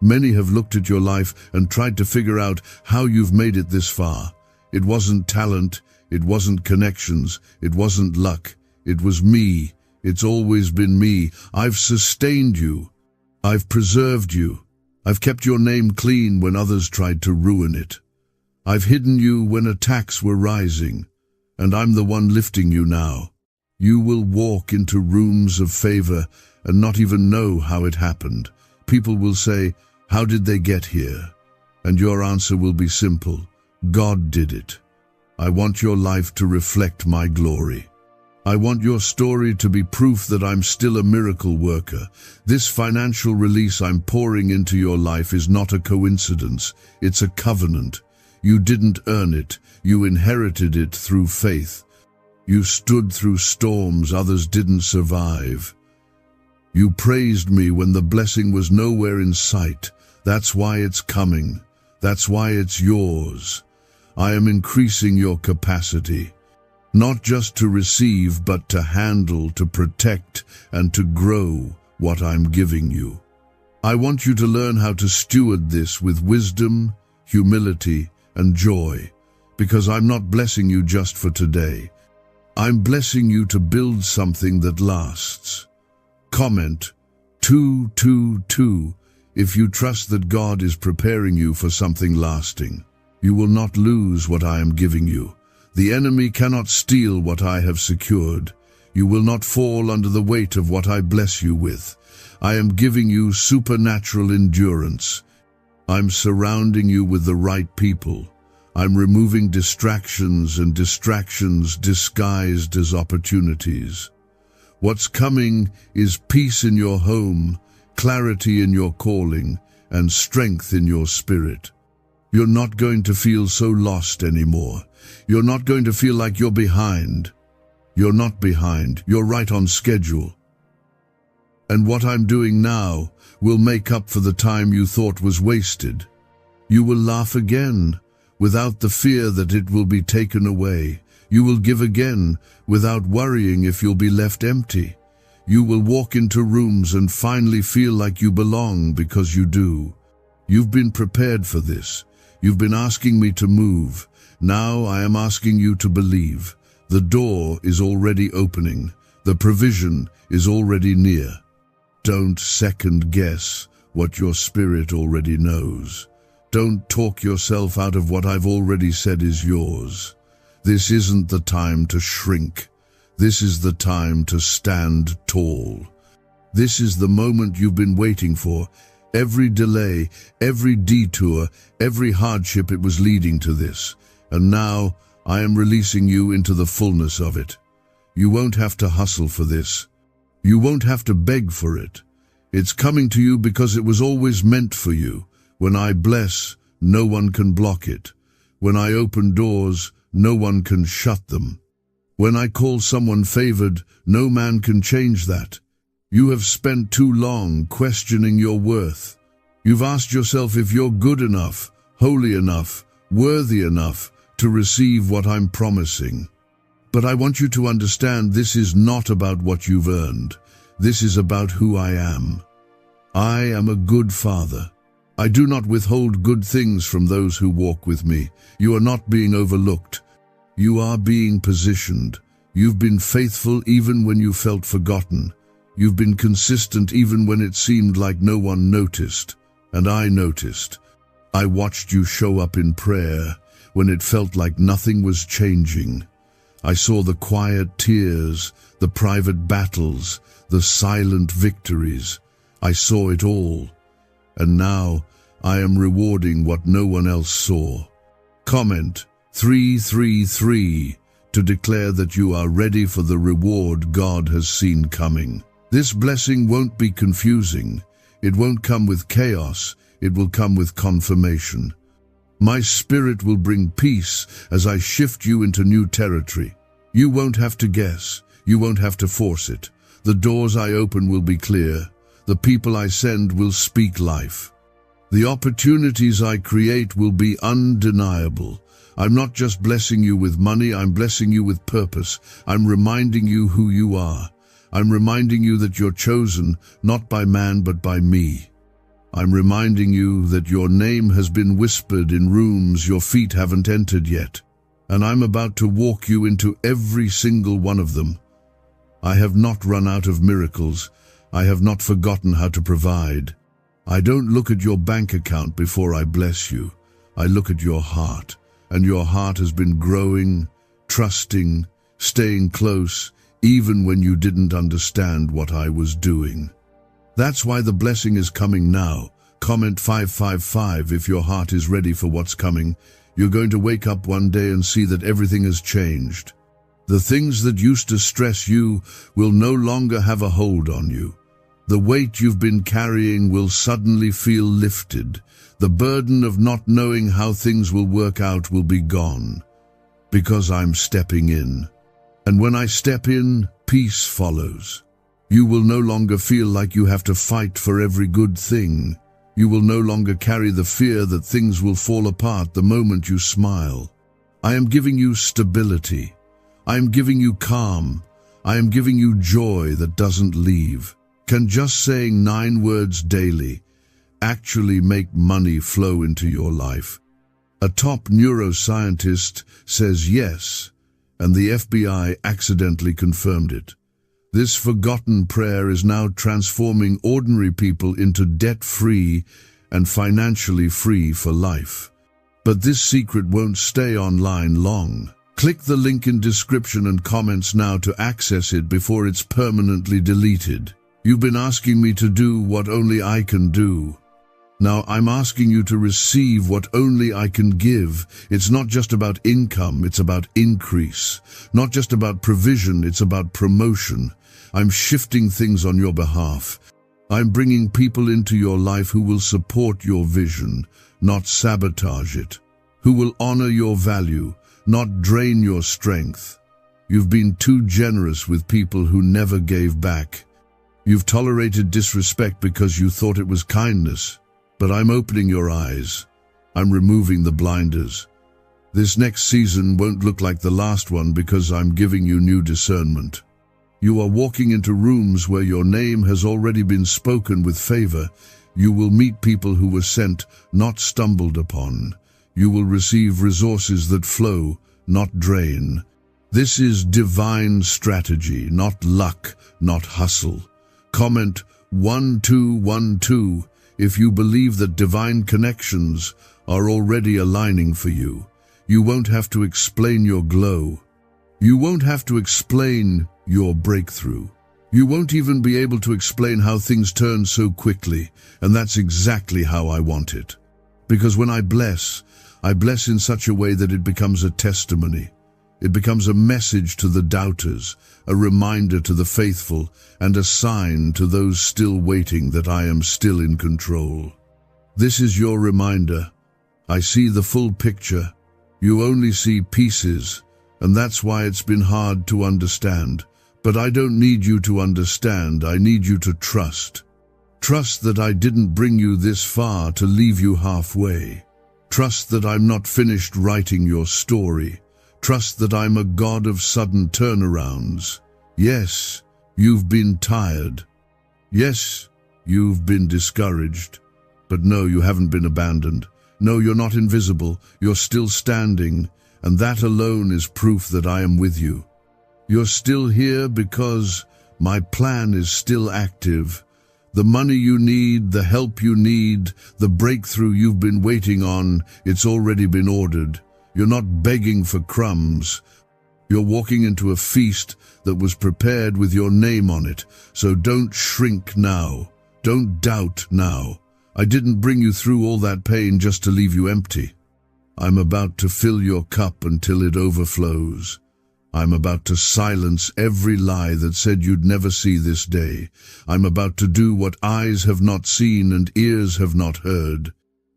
Many have looked at your life and tried to figure out how you've made it this far. It wasn't talent, it wasn't connections, it wasn't luck. It was me. It's always been me. I've sustained you. I've preserved you. I've kept your name clean when others tried to ruin it. I've hidden you when attacks were rising, and I'm the one lifting you now. You will walk into rooms of favor and not even know how it happened. People will say, "How did they get here?" And your answer will be simple: God did it. I want your life to reflect my glory. I want your story to be proof that I'm still a miracle worker. This financial release I'm pouring into your life is not a coincidence. It's a covenant. You didn't earn it. You inherited it through faith. You stood through storms others didn't survive. You praised me when the blessing was nowhere in sight. That's why it's coming. That's why it's yours. I am increasing your capacity. Not just to receive, but to handle, to protect, and to grow what I'm giving you. I want you to learn how to steward this with wisdom, humility, and joy, because I'm not blessing you just for today. I'm blessing you to build something that lasts. Comment 222 if you trust that God is preparing you for something lasting. You will not lose what I am giving you. The enemy cannot steal what I have secured. You will not fall under the weight of what I bless you with. I am giving you supernatural endurance. I'm surrounding you with the right people. I'm removing distractions and distractions disguised as opportunities. What's coming is peace in your home, clarity in your calling, and strength in your spirit. You're not going to feel so lost anymore. You're not going to feel like you're behind. You're not behind. You're right on schedule. And what I'm doing now will make up for the time you thought was wasted. You will laugh again without the fear that it will be taken away. You will give again without worrying if you'll be left empty. You will walk into rooms and finally feel like you belong because you do. You've been prepared for this. You've been asking me to move. Now I am asking you to believe. The door is already opening. The provision is already near. Don't second guess what your spirit already knows. Don't talk yourself out of what I've already said is yours. This isn't the time to shrink. This is the time to stand tall. This is the moment you've been waiting for. Every delay, every detour, every hardship, it was leading to this. And now I am releasing you into the fullness of it. You won't have to hustle for this. You won't have to beg for it. It's coming to you because it was always meant for you. When I bless, no one can block it. When I open doors, no one can shut them. When I call someone favored, no man can change that. You have spent too long questioning your worth. You've asked yourself if you're good enough, holy enough, worthy enough to receive what I'm promising. But I want you to understand this is not about what you've earned. This is about who I am. I am a good Father. I do not withhold good things from those who walk with me. You are not being overlooked. You are being positioned. You've been faithful even when you felt forgotten. You've been consistent even when it seemed like no one noticed. And I noticed. I watched you show up in prayer when it felt like nothing was changing. I saw the quiet tears, the private battles, the silent victories. I saw it all. And now I am rewarding what no one else saw. Comment 333 to declare that you are ready for the reward God has seen coming. This blessing won't be confusing. It won't come with chaos. It will come with confirmation. My Spirit will bring peace as I shift you into new territory. You won't have to guess. You won't have to force it. The doors I open will be clear. The people I send will speak life. The opportunities I create will be undeniable. I'm not just blessing you with money, I'm blessing you with purpose. I'm reminding you who you are. I'm reminding you that you're chosen, not by man but by me. I'm reminding you that your name has been whispered in rooms your feet haven't entered yet. And I'm about to walk you into every single one of them. I have not run out of miracles. I have not forgotten how to provide. I don't look at your bank account before I bless you. I look at your heart, and your heart has been growing, trusting, staying close, even when you didn't understand what I was doing. That's why the blessing is coming now. Comment 555 if your heart is ready for what's coming. You're going to wake up one day and see that everything has changed. The things that used to stress you will no longer have a hold on you. The weight you've been carrying will suddenly feel lifted. The burden of not knowing how things will work out will be gone, because I'm stepping in. And when I step in, peace follows. You will no longer feel like you have to fight for every good thing. You will no longer carry the fear that things will fall apart the moment you smile. I am giving you stability. I am giving you calm. I am giving you joy that doesn't leave. Can just saying 9 words daily actually make money flow into your life? A top neuroscientist says yes, and the FBI accidentally confirmed it. This forgotten prayer is now transforming ordinary people into debt-free and financially free for life. But this secret won't stay online long. Click the link in description and comments now to access it before it's permanently deleted. You've been asking me to do what only I can do. Now I'm asking you to receive what only I can give. It's not just about income, it's about increase. Not just about provision, it's about promotion. I'm shifting things on your behalf. I'm bringing people into your life who will support your vision, not sabotage it. Who will honor your value, not drain your strength. You've been too generous with people who never gave back. You've tolerated disrespect because you thought it was kindness. But I'm opening your eyes. I'm removing the blinders. This next season won't look like the last one because I'm giving you new discernment. You are walking into rooms where your name has already been spoken with favor. You will meet people who were sent, not stumbled upon. You will receive resources that flow, not drain. This is divine strategy, not luck, not hustle. Comment 1212 if you believe that divine connections are already aligning for you. You won't have to explain your glow. You won't have to explain your breakthrough. You won't even be able to explain how things turn so quickly, and that's exactly how I want it. Because when I bless in such a way that it becomes a testimony. It becomes a message to the doubters, a reminder to the faithful, and a sign to those still waiting that I am still in control. This is your reminder. I see the full picture. You only see pieces, and that's why it's been hard to understand. But I don't need you to understand, I need you to trust. Trust that I didn't bring you this far to leave you halfway. Trust that I'm not finished writing your story. Trust that I'm a God of sudden turnarounds. Yes, you've been tired. Yes, You've been discouraged. But no, you haven't been abandoned. No, you're not invisible. You're still standing, and that alone is proof that I am with you. You're still here because my plan is still active. The money you need, the help you need, the breakthrough you've been waiting on, it's already been ordered. You're not begging for crumbs. You're walking into a feast that was prepared with your name on it. So don't shrink now. Don't doubt now. I didn't bring you through all that pain just to leave you empty. I'm about to fill your cup until it overflows. I'm about to silence every lie that said you'd never see this day. I'm about to do what eyes have not seen and ears have not heard.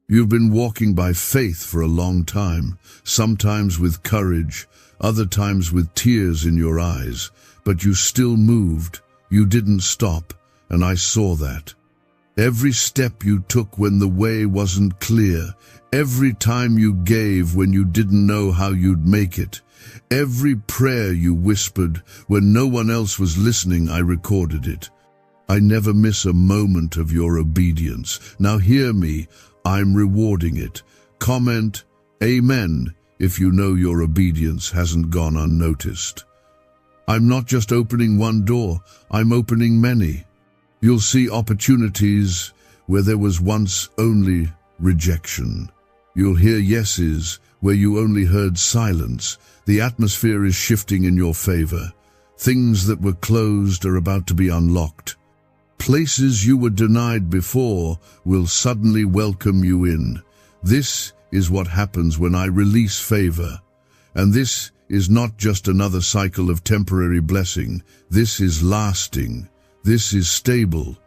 You've been walking by faith for a long time, sometimes with courage, other times with tears in your eyes, but you still moved. You didn't stop, and I saw that. Every step you took when the way wasn't clear, every time you gave when you didn't know how you'd make it, every prayer you whispered when no one else was listening, I recorded it. I never miss a moment of your obedience. Now hear me, I'm rewarding it. Comment, Amen, if you know your obedience hasn't gone unnoticed. I'm not just opening one door, I'm opening many. You'll see opportunities where there was once only rejection. You'll hear yeses where you only heard silence. The atmosphere is shifting in your favor. Things that were closed are about to be unlocked. Places you were denied before will suddenly welcome you in. This is what happens when I release favor. And this is not just another cycle of temporary blessing. This is lasting. This is stable.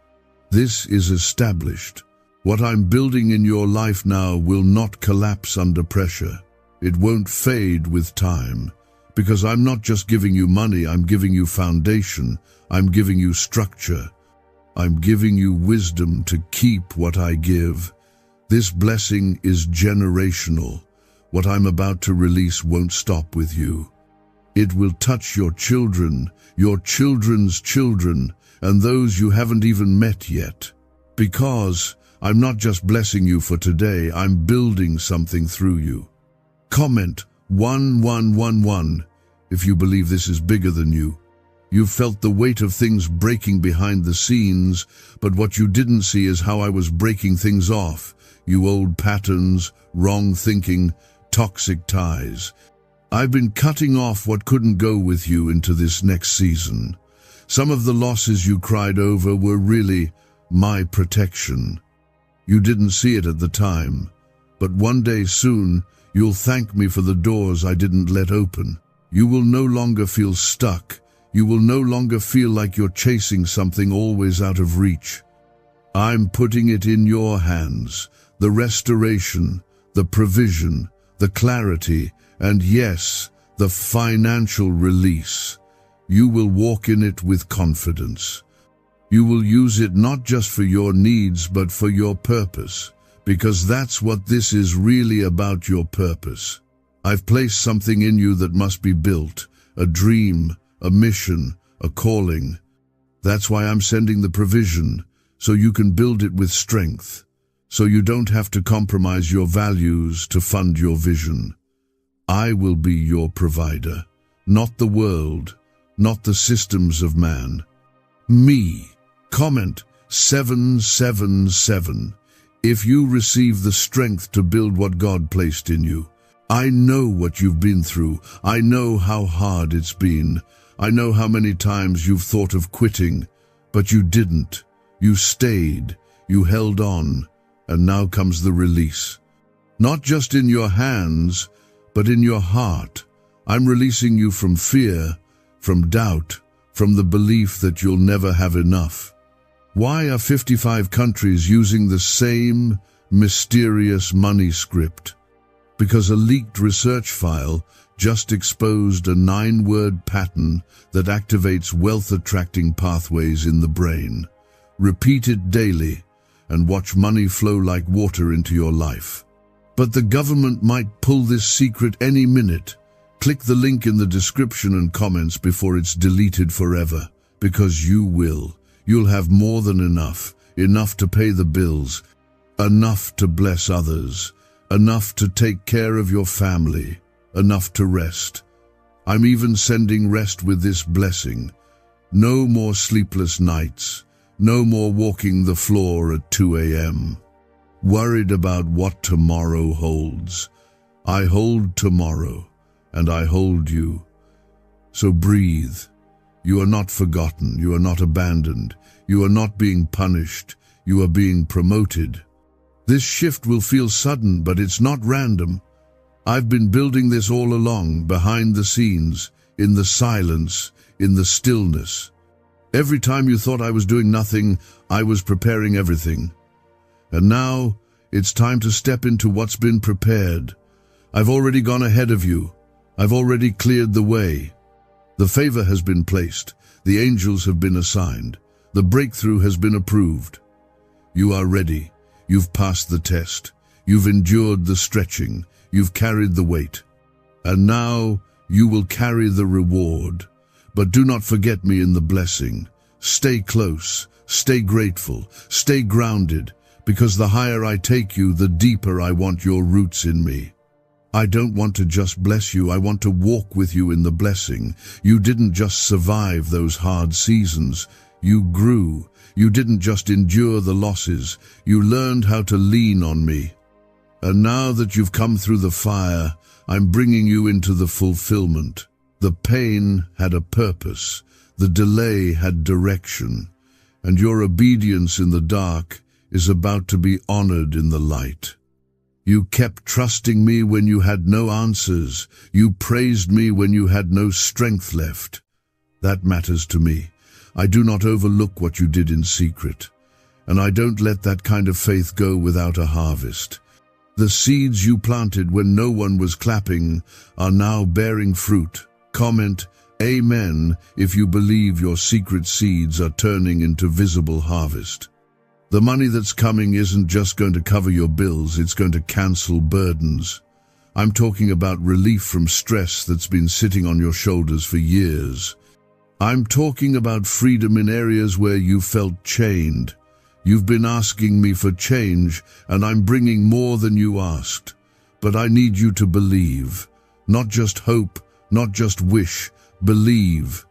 This is established. What I'm building in your life now will not collapse under pressure. It won't fade with time. Because I'm not just giving you money, I'm giving you foundation. I'm giving you structure. I'm giving you wisdom to keep what I give. This blessing is generational. What I'm about to release won't stop with you. It will touch your children, your children's children, and those you haven't even met yet. Because I'm not just blessing you for today, I'm building something through you. Comment 1111 if you believe this is bigger than you. You've felt the weight of things breaking behind the scenes, but what you didn't see is how I was breaking things off. You old patterns, wrong thinking, toxic ties. I've been cutting off what couldn't go with you into this next season. Some of the losses you cried over were really my protection. You didn't see it at the time, but one day soon you'll thank me for the doors I didn't let open. You will no longer feel stuck. You will no longer feel like you're chasing something always out of reach. I'm putting it in your hands, the restoration, the provision, the clarity, and yes, the financial release. You will walk in it with confidence. You will use it not just for your needs, but for your purpose, because that's what this is really about, your purpose. I've placed something in you that must be built, a dream, a mission, a calling. That's why I'm sending the provision, so you can build it with strength, so you don't have to compromise your values to fund your vision. I will be your provider, not the world, not the systems of man. Me. Comment 777 if you receive the strength to build what God placed in you. I know what you've been through. I know how hard it's been. I know how many times you've thought of quitting, but you didn't. You stayed, you held on, and now comes the release. Not just in your hands, but in your heart. I'm releasing you from fear, from doubt, from the belief that you'll never have enough. Why are 55 countries using the same mysterious money script? Because a leaked research file just exposed a 9-word pattern that activates wealth-attracting pathways in the brain. Repeat it daily and watch money flow like water into your life. But the government might pull this secret any minute. Click the link in the description and comments before it's deleted forever, because you will. You'll have more than enough. enough to pay the bills, enough to bless others, enough to take care of your family, enough to rest. I'm even sending rest with this blessing. No more sleepless nights, no more walking the floor at 2 a.m. worried about what tomorrow holds. I hold tomorrow, and I hold you. So breathe. You are not forgotten, you are not abandoned, you are not being punished, you are being promoted. This shift will feel sudden, but it's not random. I've been building this all along, behind the scenes, in the silence, in the stillness. Every time you thought I was doing nothing, I was preparing everything. And now, it's time to step into what's been prepared. I've already gone ahead of you. I've already cleared the way. The favor has been placed. The angels have been assigned. The breakthrough has been approved. You are ready. You've passed the test. You've endured the stretching. You've carried the weight. And now you will carry the reward. But do not forget me in the blessing. Stay close. Stay grateful. Stay grounded. Because the higher I take you, the deeper I want your roots in me. I don't want to just bless you, I want to walk with you in the blessing. You didn't just survive those hard seasons. You grew. You didn't just endure the losses. You learned how to lean on me. And now that you've come through the fire, I'm bringing you into the fulfillment. The pain had a purpose. The delay had direction. And your obedience in the dark is about to be honored in the light. You kept trusting me when you had no answers. You praised me when you had no strength left. That matters to me. I do not overlook what you did in secret. And I don't let that kind of faith go without a harvest. The seeds you planted when no one was clapping are now bearing fruit. Comment, Amen, if you believe your secret seeds are turning into visible harvest. The money that's coming isn't just going to cover your bills, it's going to cancel burdens. I'm talking about relief from stress that's been sitting on your shoulders for years. I'm talking about freedom in areas where you felt chained. You've been asking me for change, and I'm bringing more than you asked. But I need you to believe. Not just hope, not just wish, believe.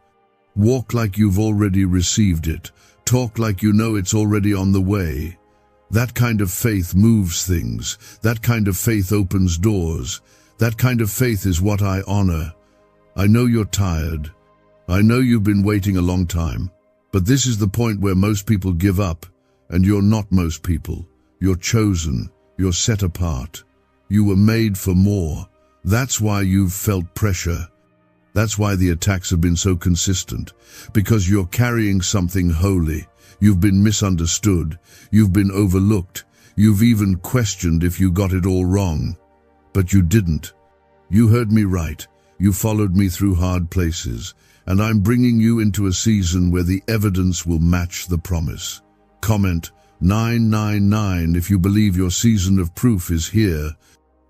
Walk like you've already received it. Talk like you know it's already on the way. That kind of faith moves things. That kind of faith opens doors. That kind of faith is what I honor. I know you're tired. I know you've been waiting a long time. But this is the point where most people give up. And you're not most people. You're chosen. You're set apart. You were made for more. That's why you've felt pressure. That's why the attacks have been so consistent. Because you're carrying something holy. You've been misunderstood. You've been overlooked. You've even questioned if you got it all wrong. But you didn't. You heard me right. You followed me through hard places. And I'm bringing you into a season where the evidence will match the promise. Comment 999 if you believe your season of proof is here.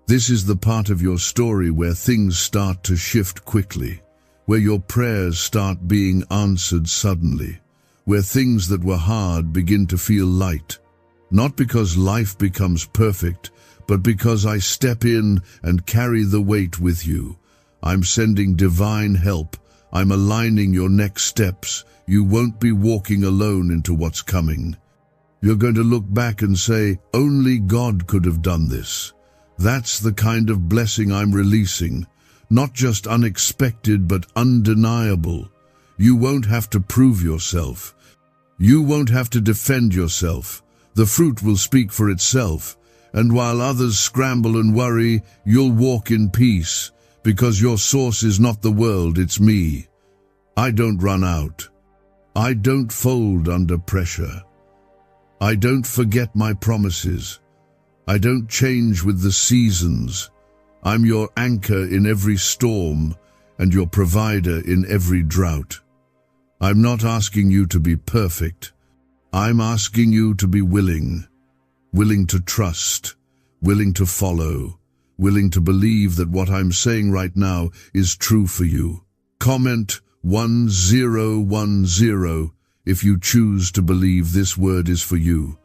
This is the part of your story where things start to shift quickly, where your prayers start being answered suddenly, where things that were hard begin to feel light. Not because life becomes perfect, but because I step in and carry the weight with you. I'm sending divine help. I'm aligning your next steps. You won't be walking alone into what's coming. You're going to look back and say, only God could have done this. That's the kind of blessing I'm releasing. Not just unexpected, but undeniable. You won't have to prove yourself. You won't have to defend yourself. The fruit will speak for itself. And while others scramble and worry, you'll walk in peace, because your source is not the world, it's me. I don't run out. I don't fold under pressure. I don't forget my promises. I don't change with the seasons. I'm your anchor in every storm and your provider in every drought. I'm not asking you to be perfect. I'm asking you to be willing to trust, willing to follow, willing to believe that what I'm saying right now is true for you. Comment 1010 If you choose to believe this word is for you,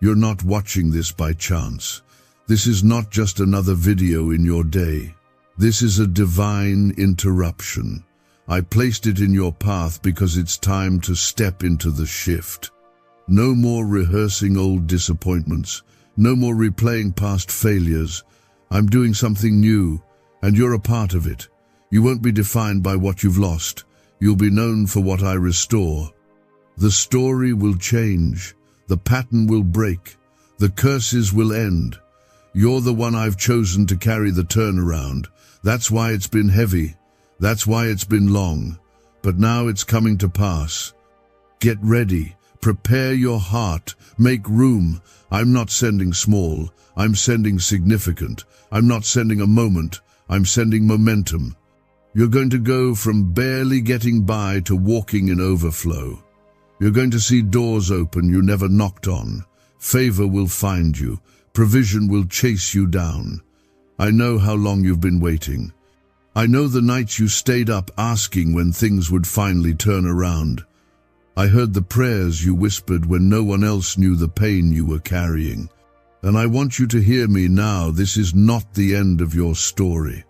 you're not watching this by chance. This is not just another video in your day. This is a divine interruption. I placed it in your path because it's time to step into the shift. No more rehearsing old disappointments. No more replaying past failures. I'm doing something new, and you're a part of it. You won't be defined by what you've lost. You'll be known for what I restore. The story will change. The pattern will break. The curses will end. You're the one I've chosen to carry the turnaround. That's why it's been heavy. That's why it's been long. But now it's coming to pass. Get ready. Prepare your heart. Make room. I'm not sending small. I'm sending significant. I'm not sending a moment. I'm sending momentum. You're going to go from barely getting by to walking in overflow. You're going to see doors open you never knocked on. Favor will find you. Provision will chase you down. I know how long you've been waiting. I know the nights you stayed up asking when things would finally turn around. I heard the prayers you whispered when no one else knew the pain you were carrying. And I want you to hear me now. This is not the end of your story.